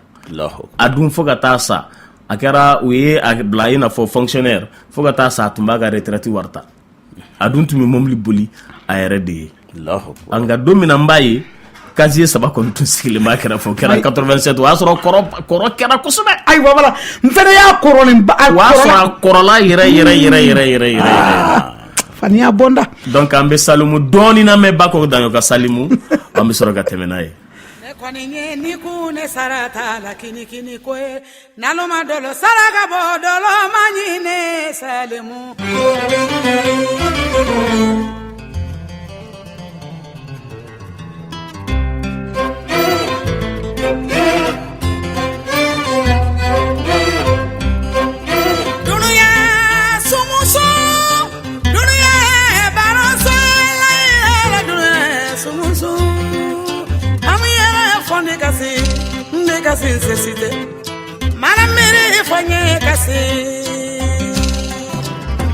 adun foga tasa akara uye ablaina for fonctionnaire foga tasa tumba ga retraite warta adun tumi momli boli ayrede anga domina mbaye kaziye saba kon tun sigile ma kera fo kera 87 wa soro koro kera kusube ay wala mfere ya koronin ba wa soro korola yere fania bonda donc ambe salumu doni na me bako danyo ka salimu ambe soro ga temenaye kwani nye nikune sarata lakini kini kwe naloma dolo saraga bodolo manyine salimu Sincérité, Madame Miri Fonye Kassi,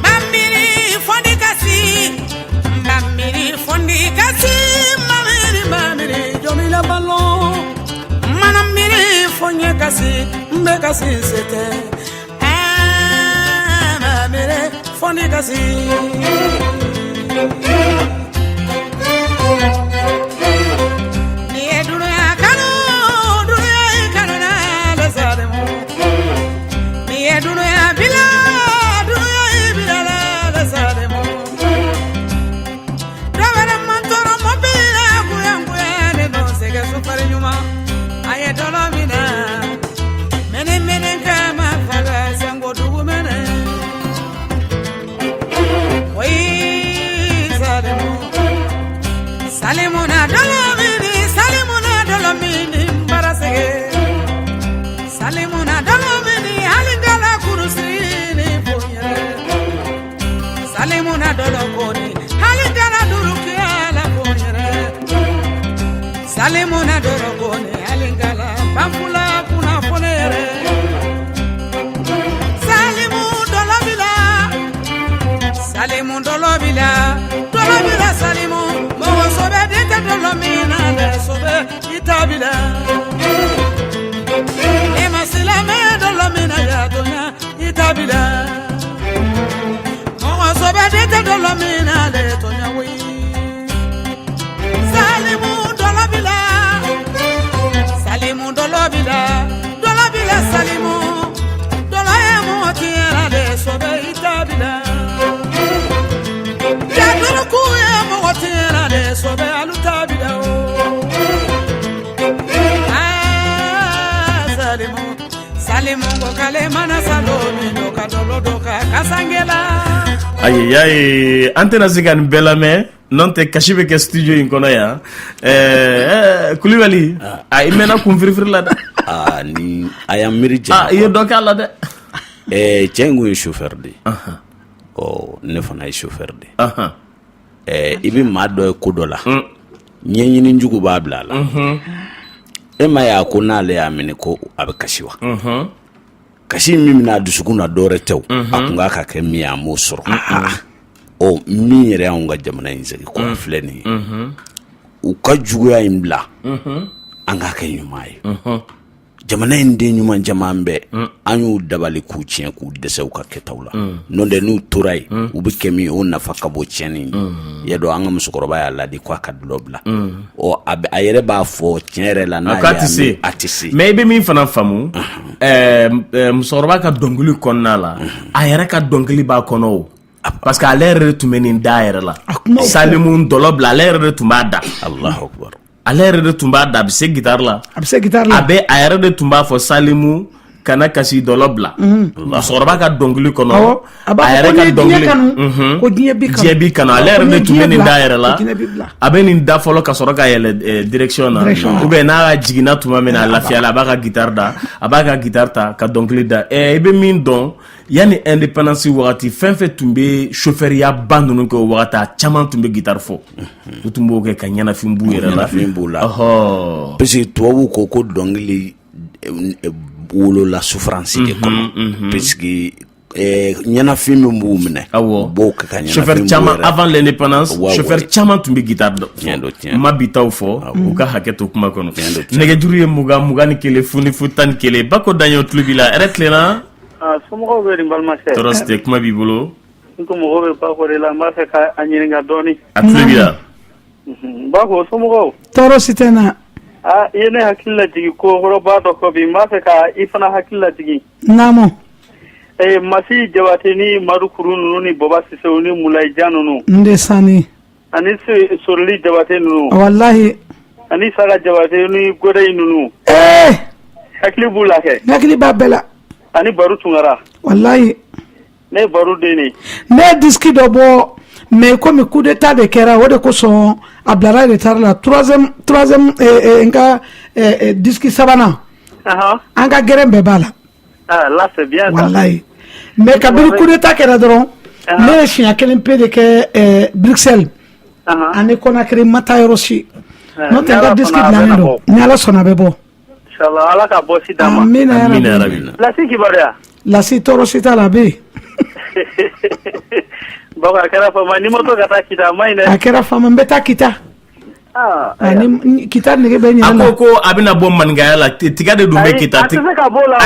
Mamiri Fondi Kassi, Mamiri Fondi Kassi, Mamiri Jomila Ballon, Madame Miri Fonye Kassi, Mbeka Sincérité, Mamiri Fondi Kassi. Salimuna dorogone alingala bafula kuna fonere Salimu dolobila Salimu mo sobe dete dolomina le sobe itabila Ema silame dolomina ya donya itabila mo sobe dete dolomina le tonya wi Salimu dolobila Salimu dolaye mo tiara de sobe itabila sali mongo kale mana salo mino kadolo doka kasangela ayi antena zigan belame non te kashibe ke studio in kono ya Kulibali ay mena kum firfir la da ni ayam mirija yo doka la de cengu chauffeur de ne fana chauffeur de ibi mado ko dola nyenyini njugu babla la ema ya ko nale ya mini ko abe kashiwa kashi mimi na dusukuna dore tew akunga ka ke mi amusoro o mi yere anga jamana inzegi ko fleni u ka jugu ya imbla anga ka nyumai jamana inde nyuma jamambe anyu dabali ku cien ku dese u ka ketawla nonde nu turai u bi kemi o nafaka bo cieni yedo anga musukoroba ya ladi kwa kadlobla o ayere ba fo ciere la na ya atisi maybe mi fana famu musukoroba ka donguli konna la ayere ka donguli ba kono parce que à l'air de tumeni daire la salimun dolobla à l'air de tumada Allahu akbar à l'air de tumada abse guitar la abe ayere de tumba fo salimu kana kasi dolobla musukoroba ka donguli kono ayere ka donguli ko diebi kana à l'air de tumeni daire la abe ni da folo ka soroka yele direction na ou bien na jigina tuma mena la fiala ba ka guitar da abaka guitar ta ka donguli da ibe min don yani indépendance wakati fait tumbe chauffeur ya bandunu ko wakata chaman tumbe guitar fo tumbo ke kanyana fimbu yera la oh pesi to ko dongli bolo la souffrance de kono puisque nyana film mumne bo ka nyana chauffeur chaman avant l'indépendance chauffeur chaman tumbe guitar do mabitaw fo u ka haketo kuma kono nege juriye muga ni kele funi futan kele bako danyo tlubila retlena somo be rimbal ma se toroste kuma bi bolo ko mo be ba ko la ma se ka anyiri nga doni atlubila ba ko somo ko torositena yene hakilla jigi ko horo ba do ko bi ma se ka ifana hakilla jigi namo masi jawateni maru kurunu ni boba sisoni mulai janunu ndesani ani sorli jawateni nu wallahi ani sara jawateni godai nunu hakli bula ke hakli babela ani baru tungara wallahi ne baru deni ne diski do bo mais comme coup d'état de kera wode ko so ablara de tarla troisième enka diski sabana anga gerembe bala là c'est bien wallahi mais kabir coup d'état kera doron ne chien kelen pe de ke Bruxelles ani Conakry matayrosi no tenga diski blanendo ni ala sona bebo inshallah ala ka bosi dama amina rabbi la si kibaria la si torosita la be baka kera fama ni moto kata kita maina akera fama mbeta kita ani kita nege be nyala akoko abina bom mangaya la tiga de dumbe kita tiga ka bola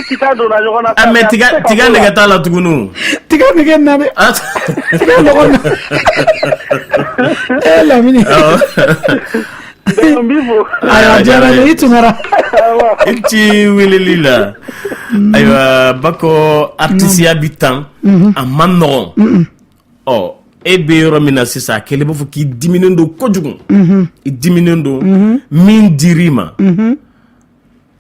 kita do la jona ame tiga nege tala tugunu tiga nege nane tiga logona la mini aya jara ni tungara inti wililila aywa bako artisia bitan amanno ebe yoro mina sisa kele bofo ki diminendo kojugun diminendo min dirima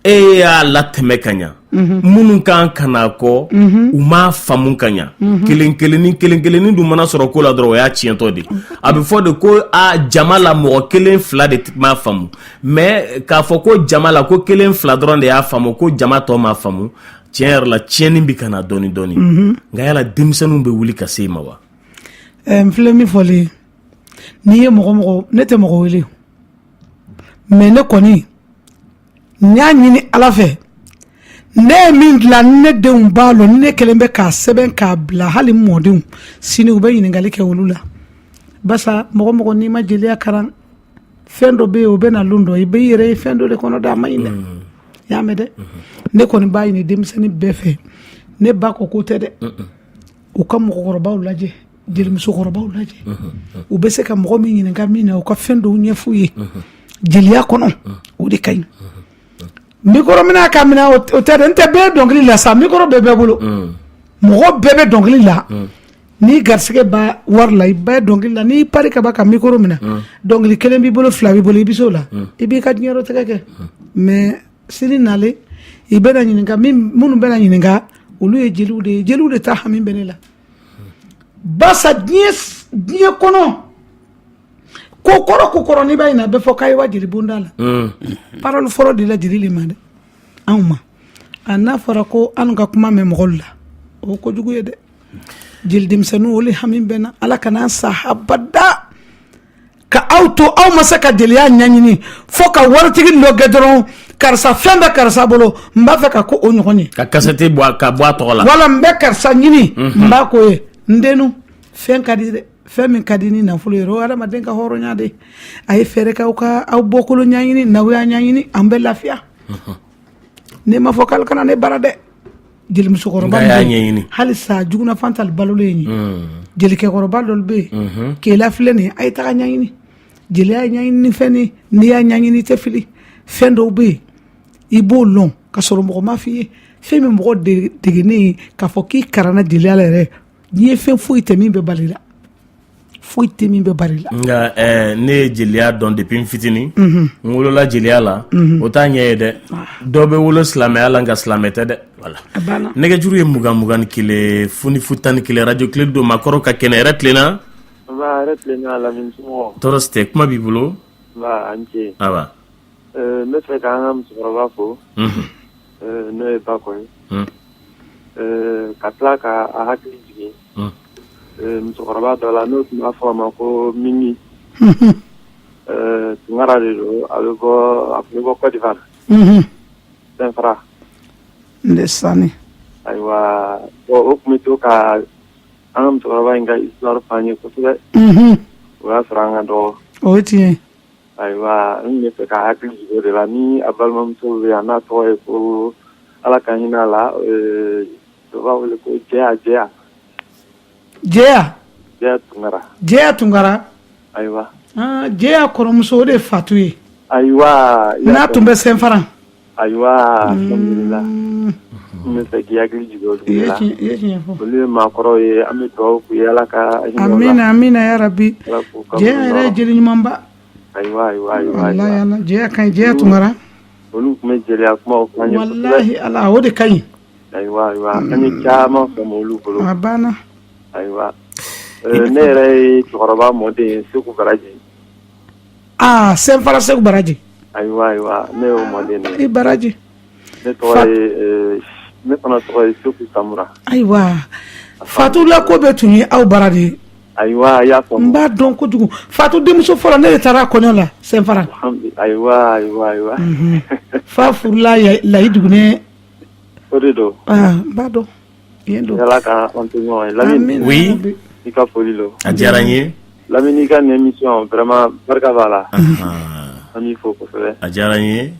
ya la temekanya munun kan kana ko uma famun kanya kelen du mana soro ko la dro ya chiento de abi fo de ko a jamala mo kelen fla de ma famu mais ka fo ko jamala ko kelen fla dron de ya famu ko jamato ma famu tier la tieni bi kana doni ngaya la dimsanu be wuli ka sema wa mflemi foli ni ye mogo nete mogo wili mais ne koni nya nyini ala fe ne min la ne de balo ne kelembe ka seben ka bla hali modin sini ube yin ngali ke wulula basa mogo ni ma jeli akaran fendo be obe na lundo ibe yere fendo de kono da mayinde ya mede ne koni bayi ni demseni befe ne bako ko tede o kam mogo ba ulaje jeli muso korobaw laje u be se ka mogo min yin ngal mina o ka fendo nyefuye jeli ya kono o de kay mikoro mina kamina o tere nte be dongli la sa mikoro bebe bolo mogo bebe dongli la ni garsige ba warla ba dongli la ni pari ka ba ka mikoro mina dongli kelen bi bolo flawi bolo ibiso la ibi ka nyero tegeke mais sini nale i bɛna ɲininka minnu bɛna ɲininka olu ye jeliw de ta hami bɛ ne la basa diɲɛ kɔnɔ ko kɔrɔ n'i b'a ɲina a bɛ fɔ k'a ye wa jeli bonda la parole fɔlɔ de la jeli le ma dɛ anw ma a n'a fɔra ko an ka kuma mɛn mɔgɔw la o ko jugu ye dɛ jeli denmisɛnninw olu hami bɛ na ala kana sa habada ka aw to aw ma se ka jeliya ɲaɲini fo ka waritigi dɔ kɛ dɔrɔn karisa fɛn bɛ karisa bolo n b'a fɛ ka ko o ɲɔgɔn ye ka kasɛti ka bɔ a tɔgɔ la wala n bɛ karisa ɲini n b'a ko ye n denu fɛn ka di dɛ fɛn min ka di ni nafolo ye o adamaden ka hɔrɔnya de a ye fɛɛrɛ kɛ aw bɔkolo ɲaɲini n'aw y'a ɲaɲini an bɛ lafiya ne ma fɔ k'ale kana ne bara dɛ jeli musokɔrɔba y'a ɲɛɲini hali sa juguna fantal balolen ye jelikɛkɔrɔba dɔ bɛ yen k'ela filɛ nin a ye taga ɲaɲini jeliya ye ɲaɲini fɛn ni n'i y'a ɲaɲini tɛ fili fɛn dɔw bɛ yen i b'o lɔn ka sɔrɔ mɔgɔ ma f'i ye fɛn min mɔgɔ degenen ye k'a fɔ k'i karanna jeliya la yɛrɛ n'i ye fɛn foyi tɛ min bɛ bali la foyi tɛ min bɛ bali la nka ne ye jeliya dɔn depuis n fitinin n wolola jeliya la o t'a ɲɛ ye dɛ dɔw bɛ wolo silamɛya la nka silamɛ tɛ dɛ voilà nɛgɛjuru ye 21 ni 1 foni fu 11 radio tile don makɔrɔ ka kɛnɛ yɛrɛ tilenna tɔɔrɔ si tɛ kuma b'i bolo aba n bɛ fɛ k'an ka musokɔrɔba fo n'o ye Bako ye ka tila ka a hakili jigin musokɔrɔba dɔ la n'o tun b'a fɔ a ma ko Mimi tunkara de don a bɛ bɔ Côte d'Ivoire Senfara Ndesani ayiwa o tun bɛ to ka an ka musokɔrɔba in ka histoire f'an ye kosɛbɛ o y'a sɔrɔ an ka dɔgɔ o ye tiɲɛ ayiwa n bɛ fɛ ka hakili jigin o de la ni a balimamuso bɛ yan n'a tɔgɔ ye ko ala ka hinɛ a la dɔ b'a wele ko Jɛya Tunkara ayiwa Jɛya kɔrɔmuso o de fatu ye ayiwa n'a tun bɛ Senfara ayiwa alhamdulillah n bɛ fɛ k'i hakili jigin olu de la olu ye maakɔrɔw ye an bɛ dugawu k'u ye ala ka hinɛ o la amina ya rabi Jɛya yɛrɛ ye jeli ɲumanba ayiwa Jɛya ka ɲi Jɛya Tunkara olu tun bɛ jeliya kumaw f'an ye wallahi ala o de ka ɲi ayiwa an ye caman faamu olu bolo a banna ayiwa ne yɛrɛ ye cɛkɔrɔba mɔden ye Seku Baraji Senfara Seku Baraji ayiwa ne y'o mɔden de ye i Baraji ne fana tɔgɔ ye Seku Samura ayiwa Fatula ko bɛ tun ye aw bara de ye ayiwa y'a faamu n b'a dɔn kojugu Fatu denmuso fɔlɔ ne de taara a kɔɲɔ la Senfara ayiwa fa furula layi dugunɛ o de don n b'a dɔn yen don ala ka an to ɲɔgɔn ye Lamini oui i ka foli lo a diyara n ye Lamini i ka nin émission vraiment barika b'a la an b'i fo kosɛbɛ a diyara n ye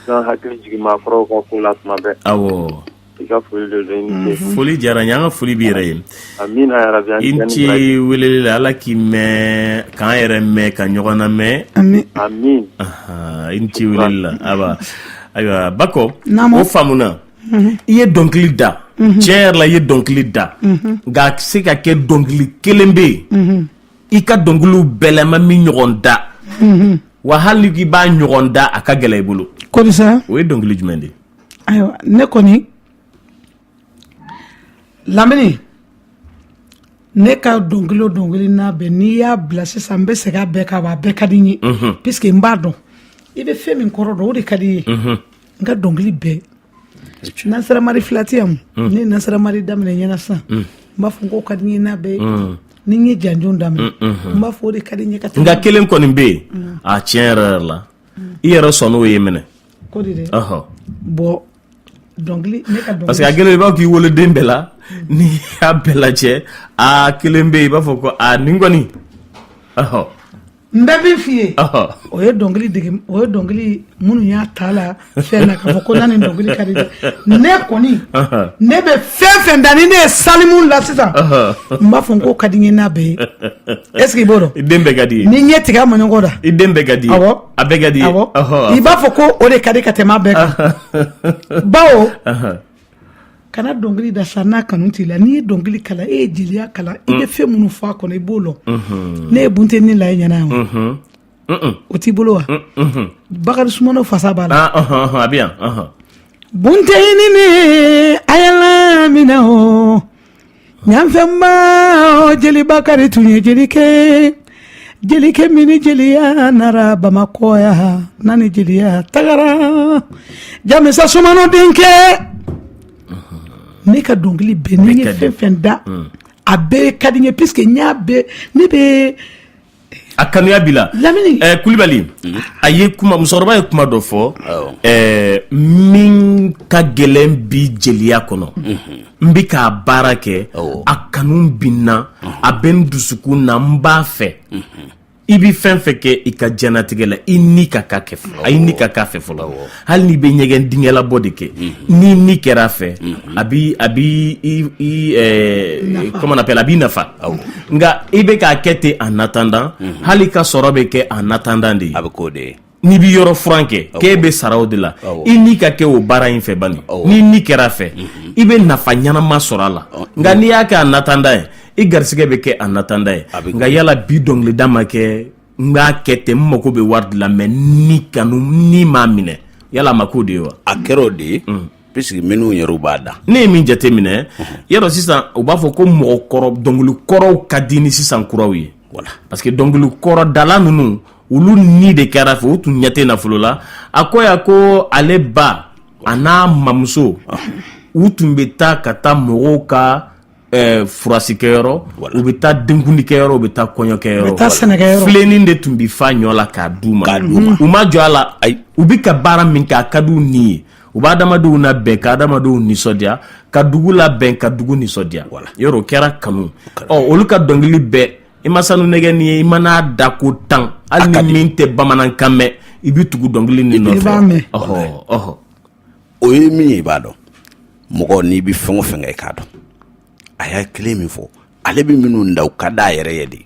n'an hakili jigin maakɔrɔw ka ko la tuma bɛɛ awɔ i ka foli lo i ni ce foli diyara n ye an ka foli b'i yɛrɛ ye amina yarabi i n ci weleli la ala k'i mɛn k'an yɛrɛ mɛn ka ɲɔgɔn na mɛn amin i n ci weleli la ayiwa Bako o faamuna i ye dɔnkili da tiɲɛ yɛrɛ la i ye dɔnkili da nka se ka kɛ dɔnkili kelen bɛ yen i ka dɔnkiliw bɛɛ la ma min ɲɔgɔn da wa hali k'i b'a ɲɔgɔn da a ka gɛlɛ i bolo kodisa o ye dɔnkili jumɛn de ye ayiwa ne kɔni Lamini ne ka dɔnkili n'a bɛɛ n'i y'a bila sisan n bɛ segin a bɛɛ kan a bɛɛ ka di n ye puisque n b'a dɔn i bɛ fɛn min kɔrɔ dɔn o de ka di i ye n ka dɔnkili bɛɛ Nasara Mari filati yan ne Nasara Mari daminɛ ɲɛna sisan n b'a fɔ ko ka di n ye n'a bɛɛ ni n ye janjo daminɛ n b'a fɔ o de ka di n ye ka tɛmɛ nka kelen kɔni bɛ yen a tiɲɛ yɛrɛ la i yɛrɛ sɔnn'o ye minɛ ko de dɛ bon dɔnkili ne ka dɔnkili parce que a gɛlɛn i b'a fɔ k'i woloden bɛɛ la ni y'a bɛɛ lajɛ kelen bɛ yen i b'a fɔ ko nin kɔni n bɛ min f'i ye o ye dɔnkili minnu y'a ta la fɛn na k'a fɔ ko nin dɔnkili ka di dɛ ne kɔni ne bɛ fɛn fɛn da ni ne ye salimu la sisan n b'a fɔ ko ka di n ye n'a bɛɛ ye est ce que i b'o dɔn i den bɛɛ ka di ye ni ɲɛ tigɛ a maɲɔgɔn da i den bɛɛ ka di ye a bɛɛ ka di ye i b'a fɔ ko o de ka di ka tɛmɛ a bɛɛ kan bawo kana dɔnkili da sa n'a kanu t'i la n'i ye dɔnkili kalan e ye jeliya kalan i bɛ fɛn minnu fɔ a kɔnɔ i b'o dɔn ne ye buntenni la i ɲɛna yan o t'i bolo wa Bakari Sumano fasa b'a la a bɛ yan bunteini ayala minao nyamfemba jeli bakari tunye jelike mini jeliya nara bamakoya nani jeliya tagara jamisa sumano denke ne ka dongili be ni fɛn da a bɛɛ ka di n ye puisque n y'a bɛɛ ne bɛ a kanuya bila Kulibali a ye musokɔrɔba ye kuma dɔ fɔ min ka gɛlɛn bi jeliya kɔnɔ n bɛ k'a baara kɛ a kanu bi n na a bɛ n dusukun na n b'a fɛ i bɛ fɛn fɛn kɛ i ka diɲɛlatigɛ la i ni ka k'a fɛ fɔlɔ hali n'i bɛ ɲɛgɛn dingɛ labɔ de kɛ ni ni kɛra a fɛ a b'i comment on appelle a b'i nafa nka i bɛ k'a kɛ ten en attendant hali ka sɔrɔ bɛ kɛ en attendant de ye a bɛ k'o de ye n'i bɛ yɔrɔ furan kɛ k'e bɛ sara o de la i ni ka kɛ o baara in fɛ bani ni ni kɛra a fɛ i bɛ nafa ɲɛnama sɔrɔ a la nka n'i y'a kɛ en attendant ye i garisɛgɛ bɛ kɛ en attendant ye nka yala bi dɔnkilida ma kɛ n b'a kɛ ten n mago bɛ wari de la mais ni kanu ni m'a minɛ yala a ma k'o de ye wa a kɛra o de ye puisque minnu yɛrɛ b'a da ne ye min jate minɛ yɔrɔ sisan u b'a fɔ ko mɔgɔkɔrɔ dɔnkilikɔrɔw ka di ni sisan kuraw ye parce que dɔnkilikɔrɔ dala ninnu olu ni de kɛra fɛ u tun ɲɛ tɛ nafolo la a ko ya ko ale ba a n'a mamuso u tun bɛ taa ka taa mɔgɔw ka furasikɛyɔrɔ u bɛ taa denkundikɛyɔrɔ u bɛ taa kɔɲɔkɛyɔrɔ filenin de tun bɛ fa ɲɔ la k'a d'u ma u ma jɔ a la u bɛ ka baara min kɛ a ka d'u ni ye u b'a adamadenw labɛn ka adamadenw nisɔndiya ka dugu labɛn ka dugu nisɔndiya yɔrɔ o kɛra kanu olu ka dɔnkili bɛɛ i ma sanu nɛgɛ nin ye i ma n'a da ko 10 hali ni min tɛ bamanankan mɛn i bɛ tugu dɔnkili nin nɔfɛ o ye min ye i b'a dɔn mɔgɔ n'i bɛ fɛn o fɛn kɛ i k'a dɔn a y'a kelen min fɔ ale bɛ minnu da u ka d'a yɛrɛ ye de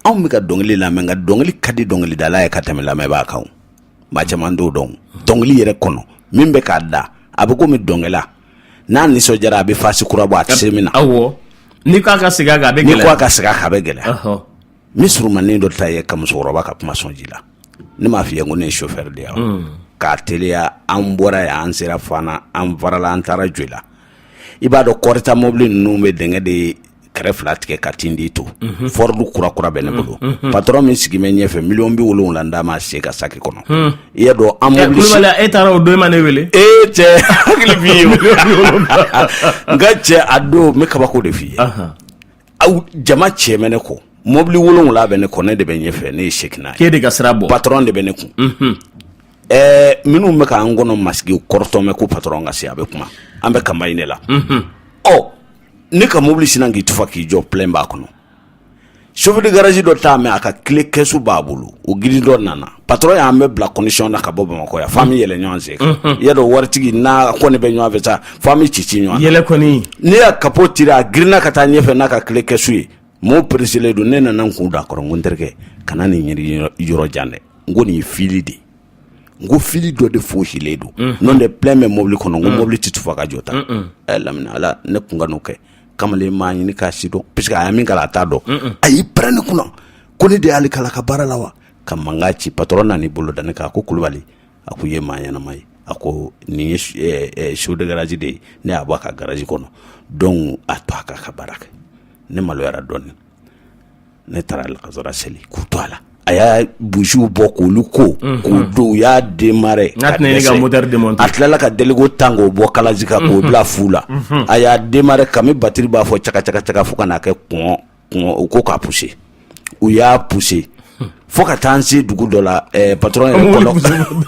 anw bɛ ka dɔnkili lamɛn nka dɔnkili ka di dɔnkilidala ye ka tɛmɛ lamɛnbaa kan maa caman t'o dɔn dɔnkili yɛrɛ kɔnɔ min bɛ k'a da a bɛ komi dɔnkɛla n'a nisɔndiyara a bɛ fasi kura bɔ a tɛ se min na n'i k'a ka segin a kan a bɛ gɛlɛya n'i k'a ka segin a kan a bɛ gɛlɛya min surumanin dɔ ta ye ka musokɔrɔba ka kuma sɔn ji la ne m'a f'i ye ko ne ye chauffeur de ye k'a teliya an bɔra yan an sera Fana an farala an taara Joila i b'a dɔn kɔrita mobili ninnu bɛ dɛngɛ de kɛrɛ fila tigɛ ka tindi to Ford kura bɛ ne bolo patron min sigi bɛ ɲɛfɛ $7,000,000 d'a ma se ka saki kɔnɔ i y'a dɔn an mobili e taara o don ma ne wele cɛ hakili b'i ye nka cɛ a don n bɛ kabako de f'i ye aw jama cɛ bɛ ne kɔ mobili 7 bɛ ne kɔ ne de bɛ ɲɛfɛ ne ye sekina ye k'e de ka sira bɔ patron de bɛ ne kun minnu bɛ k'an kɔnɔ masigi kɔrɔtɔmɛ ko patron ka se a bɛ kuma an bɛ campagne de la ne ka mobili sina k'i tufa k'i jɔ plein b'a kɔnɔ chauffeur de garage dɔ t'a mɛn a ka clé kɛsu b'a bolo o giri dɔ nana patron y'an bɛ bila condition na ka bɔ Bamakɔ yan f'a mi yɛlɛ ɲɔgɔn sen kan i y'a dɔn waritigi n'a kɔni bɛ ɲɔgɔn fɛ sa f'a mi ci ɲɔgɔn yɛlɛ kɔni ne y'a capot tiré a girinna ka taa ɲɛfɛ n'a ka clé kɛsu ye m'o peresilen don ne nana n kun da kɔrɔ n ko n terikɛ kana nin ɲini yɔrɔ jan dɛ n ko nin ye fili de n ko fili dɔ de fosilen don n'o tɛ plein bɛ mobili kɔnɔ n ko mobili tɛ tufa ka jɔ tan lamina ala ne kun ka n'o kɛ kamalen m'a ɲini k'a si dɔn puisque a ye min kala a t'a dɔn a y'i pɛrɛn ne kunna ko ne de y'ale kala ka baara la wa ka mankan ci patron nan'i bolo da ne kan a ko Kulubali a ko i ye maa ɲɛnama ye a ko nin ye chauffeur de garage de ye ne y'a bɔ a ka garage kɔnɔ donc a to a k'a ka baara kɛ ne maloyara dɔɔnin ne taara lakazara seli k'u to a la a y'a busiw bɔ k'olu ko k'u don u y'a démarrer a tilala ka déligo tan k'o bɔ kalaji kan k'o bila fu la a y'a démarrer kami batiri b'a fɔ caka fo ka n'a kɛ kɔngɔ u ko k'a pousser u y'a pousser fo ka taa an se dugu dɔ la patron yɛrɛ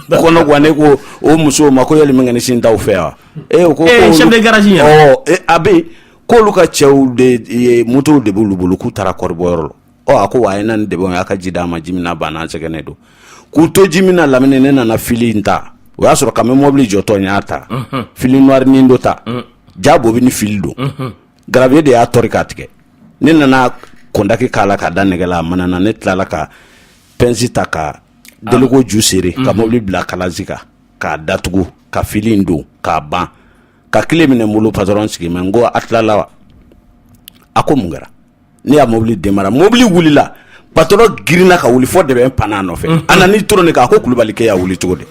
kɔnɔ guwa ne ko o muso ma ko yali min kɛ ni sin t'aw fɛ wa o ko chef de garage ɲɛ a bɛ k'olu ka cɛw de motow de b'olu bolo k'u taara kɔribɔyɔrɔ la a ko wa a ye na nin dɛbɛnw y'a ka ji d'a ma ji min na banna an sɛgɛnnen don k'u to ji min na lamini ne nana fili in ta o y'a sɔrɔ kami mobili jɔtɔ n y'a ta fili noir nin dɔ ta ja bobi ni fili don gravier de y'a tɔri k'a tigɛ ne nana kɔndaki k'a la k'a da nɛgɛ la a manana ne tilala ka pɛnsi ta ka déligo ju sere ka mobili bila kalazi kan k'a datugu ka fili in don k'a ban ka kile minɛ n bolo patron sigi mɛ n ko a tilala wa a ko mun kɛra ne y'a mobili démarrer mobili wulila patron girina ka wuli fo de be pana no fe anani toro ne ka ko kulubali ke ya wuli cogo de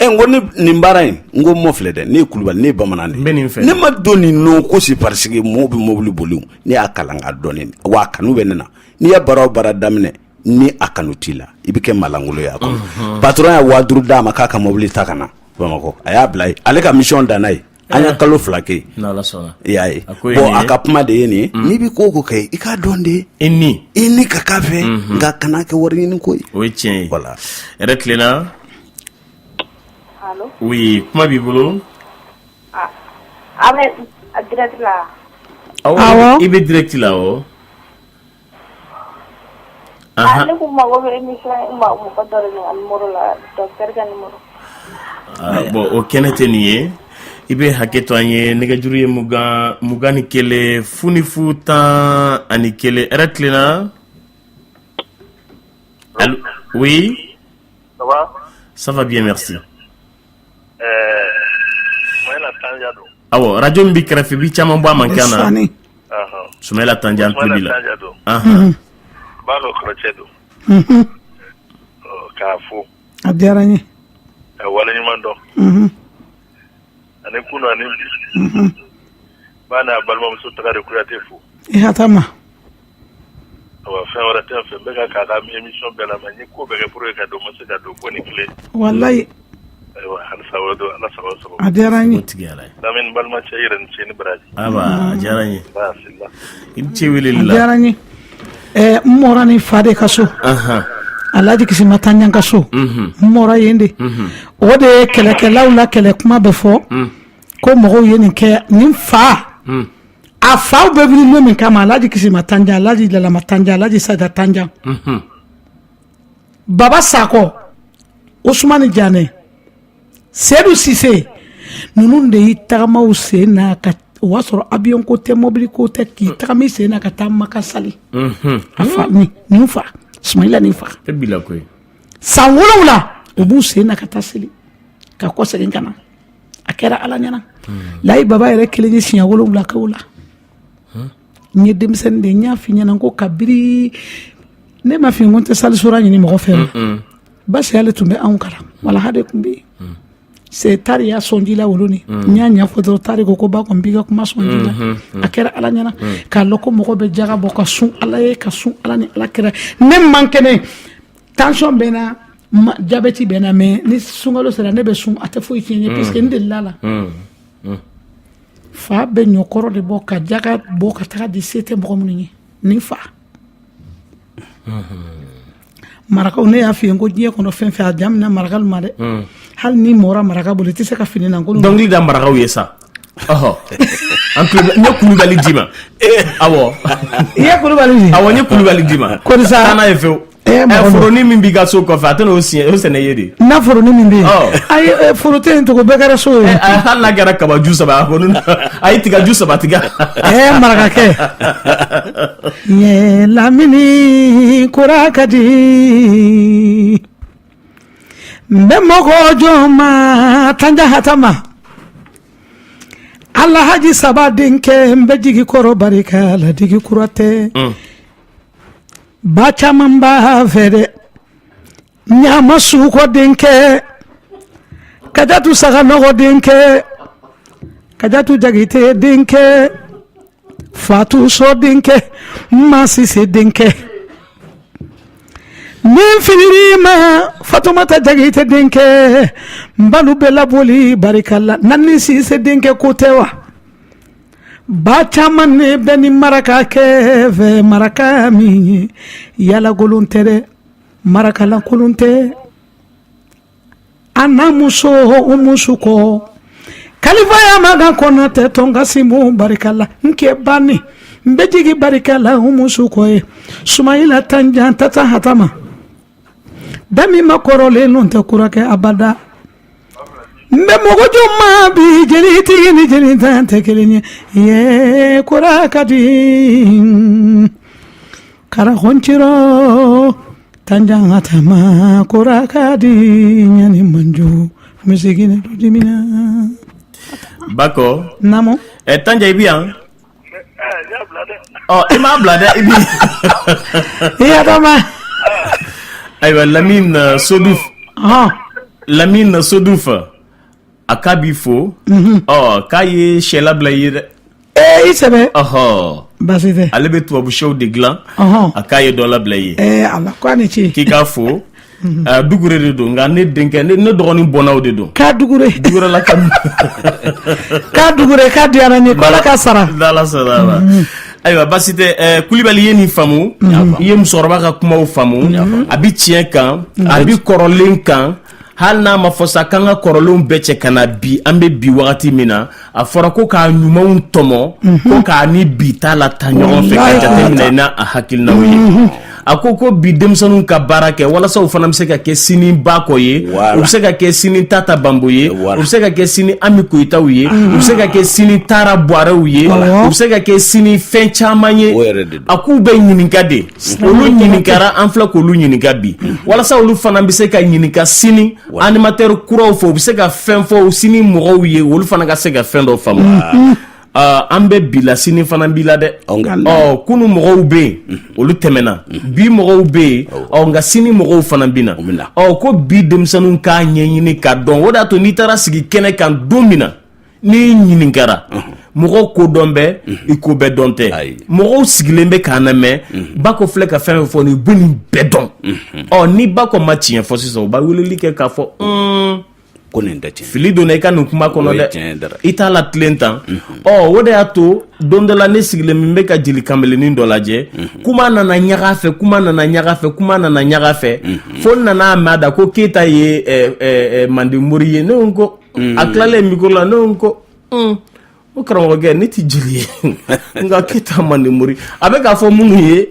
ngo ni mbara en ngo mo fle de ni kulubali ni bamanane ne ma doni no ko si parce que mo be mobile bolu ni akala nga doni wa kanu be nena ni ya bara damne ni akanutila ibike malangulo ya ko patron ya waduru dama kaka mobile takana bamako aya blay ale ka mission danai anya kalo flake na la sona yayi bo akapma de ni ni bi ko kay ika donde inni ka kafe nga kana ke wori ni koy oui tiens voilà retlena allô oui comment bibolo avec direct là awo ibe direct là o aha ne ko mago be émission ma mo ko dore ni numéro la docteur ga numéro bon o kenete nié ibe haketo anye nega juru ye mugani kele funi futa ani kele retlena allô oui ça va bien merci moi la tanja do awo radio mbi krefe bi chama mbo amankana sumela tanja mpibila balo krochedo kafu adaranye wala ni mando ane kuno ane bana balma muso tagare creative hatama awa fa wala tan fe bega ka émission bela mani ko bega pour ka do mo se da do boni clé wallahi aywa hal sawado ala sawado adaranye damin balma chayran cheni braji aba adaranye basilla inti wililla adaranye morani fade kaso alaji kisi matanya kaso mora yende ode kele kuma befo ko mogo yeni ke nin fa a fa be bi no min kama alaji kisi matanja alaji la matanja alaji sada tanja baba sako Ousmane Diané Seydou Cissé nunun de itama usena ka wasoro avion ko te mobile ko te ki tami sena ka tamma ka sali afa ni fa Ismaila ni fa e bila koy sanwula obu sena ka tasili ka ko segen kana akera ala nyana lay baba yere keleni sinya wolowula ka wula ni demsen de nya fi nyana ko kabiri ne ma fi ngonte sali sura ni mo fe basi ale tumbe an kala wala hade kumbi se tari ya sondila woloni nya fodro tari ko ba ko mbiga kuma sondila akera ala nyana ka loko mo ko be jaga bo ka sun ala ye ka sun ala ni ala kera ne mankene tension bena diabète bena me ni sungalo sera ne be sun ate fo itinye parce que ndela fa be nyokoro de bo ka jaga bo ka taka di sete mo munni ni fa maraka ne ya fi ngo die ko no fen fa jamna marakal made hal ni mora maraka boli ti se ka fini nan ko donc li da maraka yesa en plus ne kulubali dima awo ye kulubali awo ne kulubali dima ko sa ana efo foroni min biga so ko fa tan o sene yedi na foroni min bi ay forote to ko begara so hal na gara ka ba jusa ba ko nun ay tiga jusa ba tiga maraka ke ye lamini kurakadi mbemogo joma tanja hatama Allah haji sabadinke mbejigi koro barika la digi kurate bacha mamba fede nyama suko dinke kadatu saga nogo dinke kadatu jagite dinke fatu so dinke masisi dinke min finirima fatumata jagite dinke mbalu bela boli barikalla nanni sise dinke kutewa bacha manne beni maraka keve maraka mi yala goluntere maraka la kulunte anamuso umusuko kalifa ya maga konate tonga simu barikalla nke bani mbejigi barikalla umusuko Sumaila tanja tata hatama dami makorole nonte kurake abada mbe mogo joma bi jeliti ni jelita tekelenye ye kurakati kara honchiro tanja tama kurakati nyani manju musigine dudimina bako namo tanja ibia ima blade ibi ya dama ayiwa Lamine Sodouf Lamine Sodouf a k'a b'i fo k'a ye sɛ labila i ye dɛ i sɛbɛ baasi tɛ ale bɛ tubabu sɛw de dilan a k'a ye dɔ labila i ye ala k'a ni ce k'i k'a fo dugure de don nka ne denkɛ ne dɔgɔnin bɔnnaw de don k'a dugure la ka k'a dugure k'a diyara n ye ko ala ka sara n'ala sara ma ayiwa baasi tɛ Kulibali ye nin faamu i ye musokɔrɔba ka kumaw faamu a bi tiɲɛ kan a bi kɔrɔlen kan hali n'a ma fɔ sa k'an ka kɔrɔlenw bɛɛ cɛ ka na bi an bɛ bi wagati min na a fɔra ko k'a ɲumanw tɔmɔ ko k'a ni bi t'a la ta ɲɔgɔn fɛ ka jateminɛ n'a a hakilinaw ye a ko bi denmisɛnninw ka baara kɛ walasa u fana bɛ se ka kɛ sini bakɔ ye u bɛ se ka kɛ sini Tata Bambo ye u bɛ se ka kɛ sini Ami Koyitaw ye u bɛ se ka kɛ sini Tara Buwarɛw ye u bɛ se ka kɛ sini fɛn caman ye a k'u bɛ ɲininka de olu ɲininkara an filɛ k'olu ɲininka bi walasa olu fana bɛ se ka ɲininka sini animateur kuraw fɔ u bɛ se ka fɛn fɔ sini mɔgɔw ye olu fana ka se ka fɛn dɔ faamu an bɛ bila sini fana b'i la dɛ kunu mɔgɔw bɛ yen olu tɛmɛna bi mɔgɔw bɛ yen nka sini mɔgɔw fana bɛ na ko bi denmisɛnninw k'a ɲɛɲini k'a dɔn o de y'a to n'i taara sigi kɛnɛ kan don min na n'i ɲininkara mɔgɔw ko dɔn bɛ i ko bɛɛ dɔn tɛ mɔgɔw sigilen bɛ k'a lamɛn Bako filɛ ka fɛn fɔ nin bɛ nin bɛɛ dɔn ni Bako ma tiɲɛ fɔ sisan u b'a weleli kɛ k'a fɔ ko nin tɛ tiɲɛ fili donna i ka nin kuma kɔnɔ dɛ i t'a la tilen tan o de y'a to don dɔ la ne sigilen min bɛ ka jeli kanbɛlɛnin dɔ lajɛ kuma nana ɲaga fɛ fo nana mɛn a da ko Keyita ye Manden Mori ye ne ko a tilalen micro la ne ko o karamɔgɔkɛ ne tɛ jeli ye nka Keyita Manden Mori a bɛ k'a fɔ minnu ye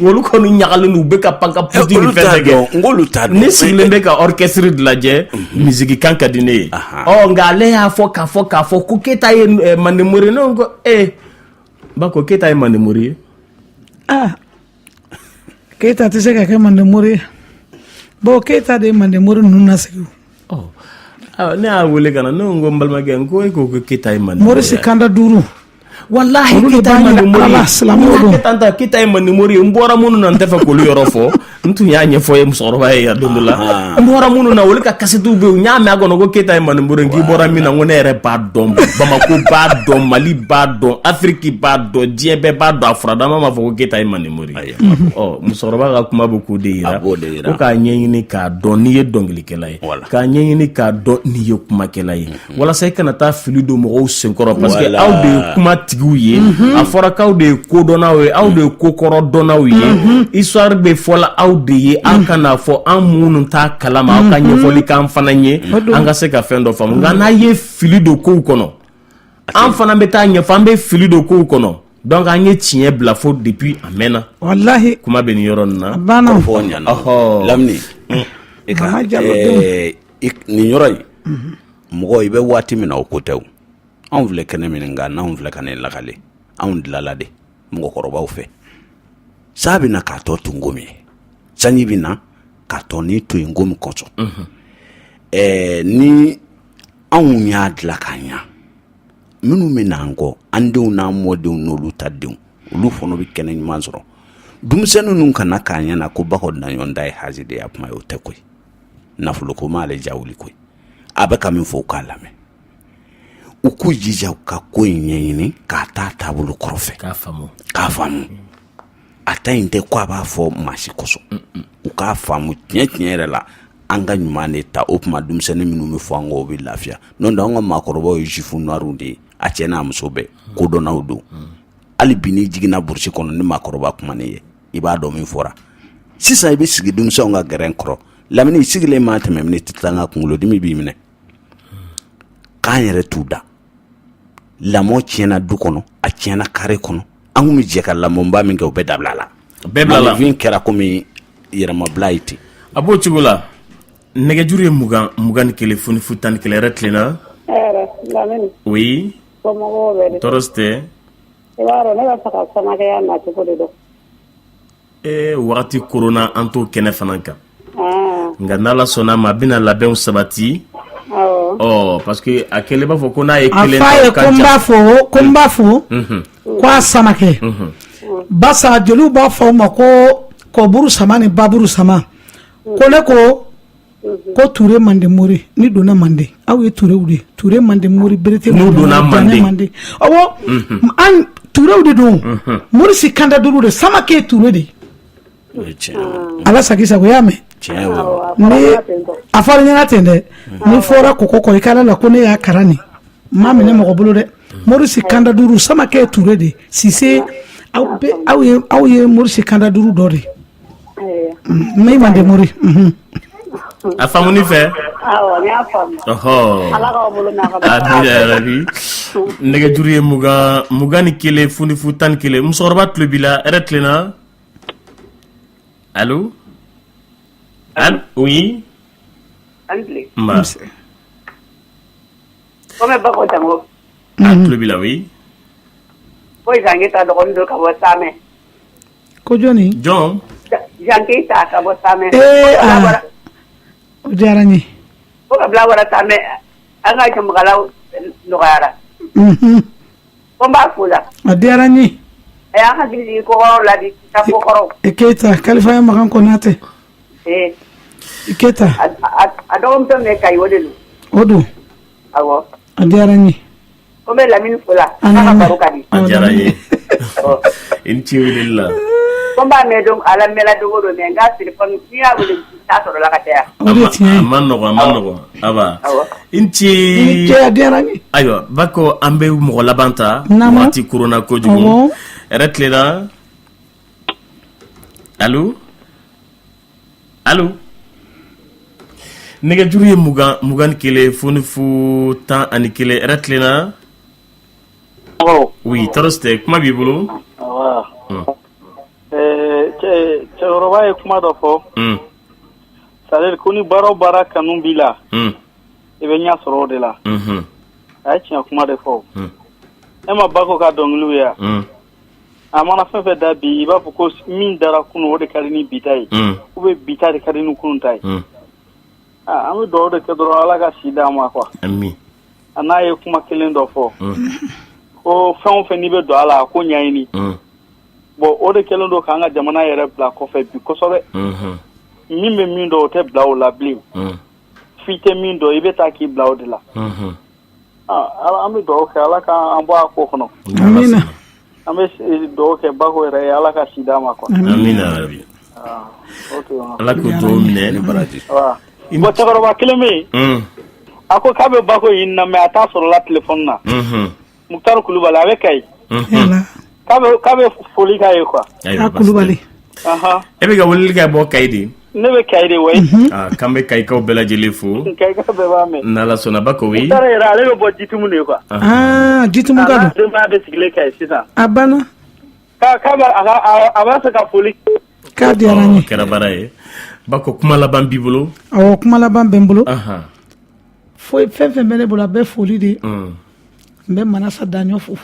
olu kɔni ɲagalen u bɛ ka panka puti ni fɛn kɛ ne sigilen bɛ ka orchestre de lajɛ musique kan ka di ne ye nka ale y'a fɔ k'a fɔ ko Keyita ye Manden Mori ne ko Bako Keyita ye Manden Mori ye Keyita tɛ se ka kɛ Manden Mori ye Keyita de ye Manden Mori ninnu nasigi ne y'a wele ka na ne ko n balimakɛ n ko e ko Keyita ye Manden Mori si kanda 5 wallahi Keyita ye Manden Mori ye Keyita ye Manden Mori ye n bɔra minnu na n tɛ fɛ k'olu yɔrɔ fɔ n tun y'a ɲɛfɔ ye musokɔrɔba ye don dɔ la n bɔra minnu na olu ka kasetiw bɛ yen n y'a mɛn a kɔnɔ ko Keyita ye Manden Mori ye k'i bɔra min na ko ne yɛrɛ b'a dɔn Bamako b'a dɔn Mali b'a dɔn Afiriki b'a dɔn diɲɛ bɛɛ b'a dɔn a furadama m'a fɔ ko Keyita ye Manden Mori ye musokɔrɔba ka kuma bɛ k'o de yira ko k'a ɲɛɲini k'a dɔn n'i ye dɔnkilikɛla ye k'a ɲɛɲini k'a dɔn n'i ye kumakɛla ye walasa i kana taa fili don mɔgɔw senkɔrɔ parce que aw de ye kuma tigiw ye a fɔra k'aw de ye kodɔnnaw ye aw de ye kokɔrɔ dɔnnaw ye histoire bɛ fɔla aw de ye an kana fɔ an minnu t'a kalama aw ka ɲɛfɔli k'an fana ye an ka se ka fɛn dɔ faamu nka n'a ye fili don kow kɔnɔ an fana bɛ taa ɲɛfɔ an bɛ fili don kow kɔnɔ donc an ye tiɲɛ bila fo depuis a mɛnna wallahi kuma bɛ nin yɔrɔ nin na fɔ ɲana Lamini nin yɔrɔ in mɔgɔ i bɛ waati min na o ko tɛ o anw filɛ kɛnɛ min nka n'anw filɛ ka ne lakale anw dilala de mɔgɔkɔrɔbaw fɛ sa bɛ na k'a tɔ to ngomi ye sanji bɛ na k'a tɔ ni to yen ngomi kɔsɔn ni anw y'a dilan k'a ɲa minnu bɛ n'an kɔ an denw n'an mɔdenw n'olu ta denw olu fana bɛ kɛnɛ ɲuman sɔrɔ denmisɛnnin ninnu kana k'a ɲɛna ko Bako Daɲɔn da ye hazi de ye a kuma ye o tɛ koyi nafolo ko m'ale ja wuli koyi a bɛ ka min fɔ u k'a lamɛn u k'u jija ka ko in ɲɛɲini k'a taa taabolo kɔrɔfɛ k'a faamu a ta in tɛ ko a b'a fɔ maa si kosɔn u k'a faamu tiɲɛ yɛrɛ la an ka ɲuman de ta o tuma denmisɛnnin minnu bɛ fɔ an kɔ o bɛ lafiya n'o tɛ an ka maakɔrɔbaw ye jufu noirs de ye a cɛ n'a muso bɛɛ kodɔnnaw don hali bi n'i jiginna burusi kɔnɔ ni maakɔrɔba kuma ne ye i b'a dɔn min fɔra sisan i bɛ sigi denmisɛnw ka gɛrɛn kɔrɔ Lamini i sigilen maa tɛmɛ miniti tan ka kunkolodimi b'i minɛ k'an yɛrɛ t'u da lamɔ tiɲɛna du kɔnɔ a tiɲɛna kare kɔnɔ an kun bɛ jɛ ka lamɔba min kɛ o bɛɛ dabila la Malifin kɛra komi yɛrɛmabila ye ten a b'o cogo la nɛgɛjuru ye 20 ni 1 foni fu 11 yɛrɛ tilenna Lamini oui somɔgɔw bɛ tɔɔrɔ si tɛ i b'a dɔn ne bɛ fɛ ka samakɛya nacogo de dɔn wagati korona an t'o kɛnɛ fana kan nka n'Ala sɔnna ma a bɛna labɛnw sabati parce que a kɛlen b'a fɔ ko n'a ye kelen ta o ka jan ko n b'a fɔ ko a samakɛ basa jeliw b'a fɔ o ma ko kɔburu sama ni baburu sama ko ne ko Touré mande mori ni donna mande aw ye Touré wude Touré mande mori berete no donna mande awo an Touré wude don mori si kanda duru de sama ke Touré de ala sakisa ko yame ni afari nyana tende ni fora ko ikala la ko ne ya karani mame ne mo bolo de mori si kanda duru sama ke Touré de si c'est aw ye mori si kanda duru do de mais mande mori a famuni fe awo ya fam ala ko bolo na ko adira rabi nege juriye mugani kele fundi futan kele musorba tlubila eretlena allô oui angle ma comme ba ko tango tlubila oui ko jangita do kondo ka wasame ko joni John jangita ka wasame Jarani. Ko kabla wala tame anga chamgala lugara. Ko ba fula. Jarani. Anga gidi ko la di ta ko koro. Eketa kalifa ya makan konate. Eketa. Adom to me kai wodelu. Odu. Awo. Jarani. Ko me la min fula. Anga baro kadi. Jarani. Inchi wililla. Ko ba me dum ala mela do do me nga telefon fiya wole ta so la katea. Amano aba inchi Jarani. Ayo bako ambe mo labanta wati corona ko jugo eretlena allô nega juriye mugan kele funu fu tan ani kele eretlena oui toroste kuma bibulu ce roba e kuma do fo c'est-à-dire kuni baro bara kanun bila e be nya soro de la ay ci kuma de fo e ma bako ka donglu ya amana fe da bi ba ko min dara kunu wode karini bitai ube bitari karini kunu tai ami do de ke do ala ga sida ma kwa ami ana e kuma kelen do fo o fe ni be do ala ko nyaini bo o de kelen do kanga jamana yere bla ko fe bi ko sobe min be min do te bla o la blim fite min do ibe ta ki bla o de la ala ami do ke ala ka ambo ko kono amina ame do ke ba ko re ala ka sida ma ko amina rabbi okay ala ko do mine baraji bo tagaro ba kilemi ako kabe ba ko inna me ata so la telephone na muktar kulubala avec kay kabe foli kay quoi kulubali ebe ga wolil ga bo kaydi nebe kayde way kambe kay ko bela jeli fu kay ka be ba me nala sona bako wi tare ra le bo jitumu ne quoi jitumu ga do ma be sigle kay sisa abana ka ba abasa ka foli ka diarani kera baraye bako kuma laban bibolo kuma laban bembolo foi fefe mene bola be foli de mbe manasa danyo fu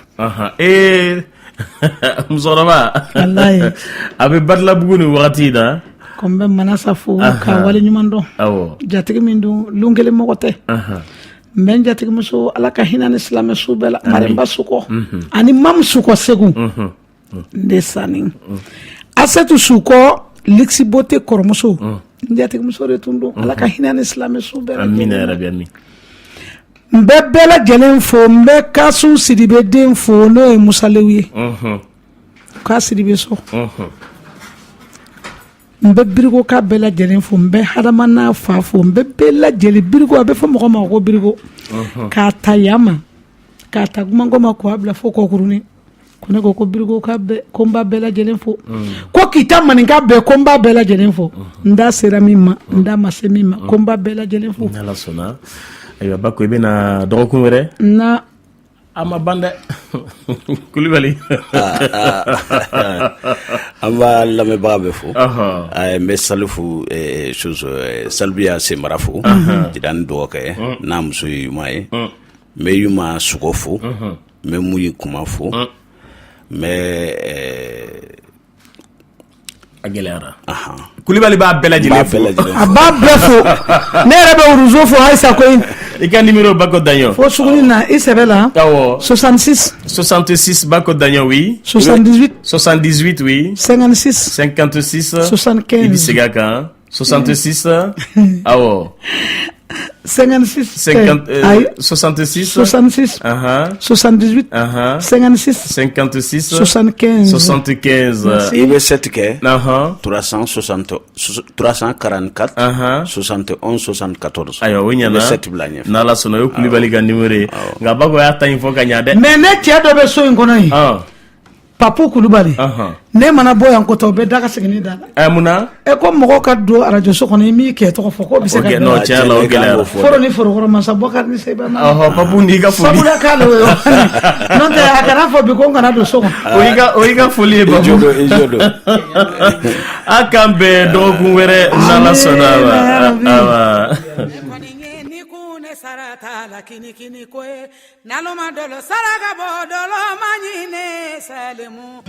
musoraba wallahi abe badla buguni wakati da ko mbe manasa fu ka wali nyumando jatigi mindu lungele mogote mbe jatigi muso ala ka hinan islam subela maremba suko ani mam suko segu ndesani asetu suko liksi bote kormuso jatigi muso retundo ala ka hinan islam subela amina ya rabbi amin mbe bela jelen fo mbe kasu sidibe den fo no e musalewi ka sidibe so mbe birigo ka bela jelen fo mbe hadamana fa fo mbe bela jeli birigo abe fo mo ma ko birigo ka tayama ka tagumango ma ko abla fo ko kuruni kone ko birigo ka be ko mba bela jelen fo ko kita maninga be ko mba bela jelen fo nda seramima nda masemima ko mba bela jelen fo nala sona ayo bako ibe na dogokun were na ama bande kulibali amba lame babe fo ay me salufu chose salbiya se marafu didan doke na musu mai me yuma sukofu me muyi kuma fo me agelara kulibali ba bela jile fo aba befo ne rebe uruzo fo haisa ko ika numéro bako danyo fo suguni na isebela 66 bako danyo oui 78 oui 56 75 75 ibisega ka 66 awo 56 66 66 78 56 56 75 il veut 7 que 344 71 74 ayo wonyana 7 blanye nala sono yo kulibali ga numéro ngaba ko ya tan fo kanya de mais ne tia do be so ngono yi Papu Kulubali ne mana boy an ko to be daga segini da amuna e ko mo ka do radio so kono mi ke to ko ko bi se ka no tia la o gele foro ni foro ko ma sa bokar ni se ba na papu ni ga foli sabula ka lo non te akara fo bi ko ngana do so o iga foli e babu jodo akambe do kunwere nala sonaba awa sarata la kini koe naloma dolo saraga bo dolo manyine salemu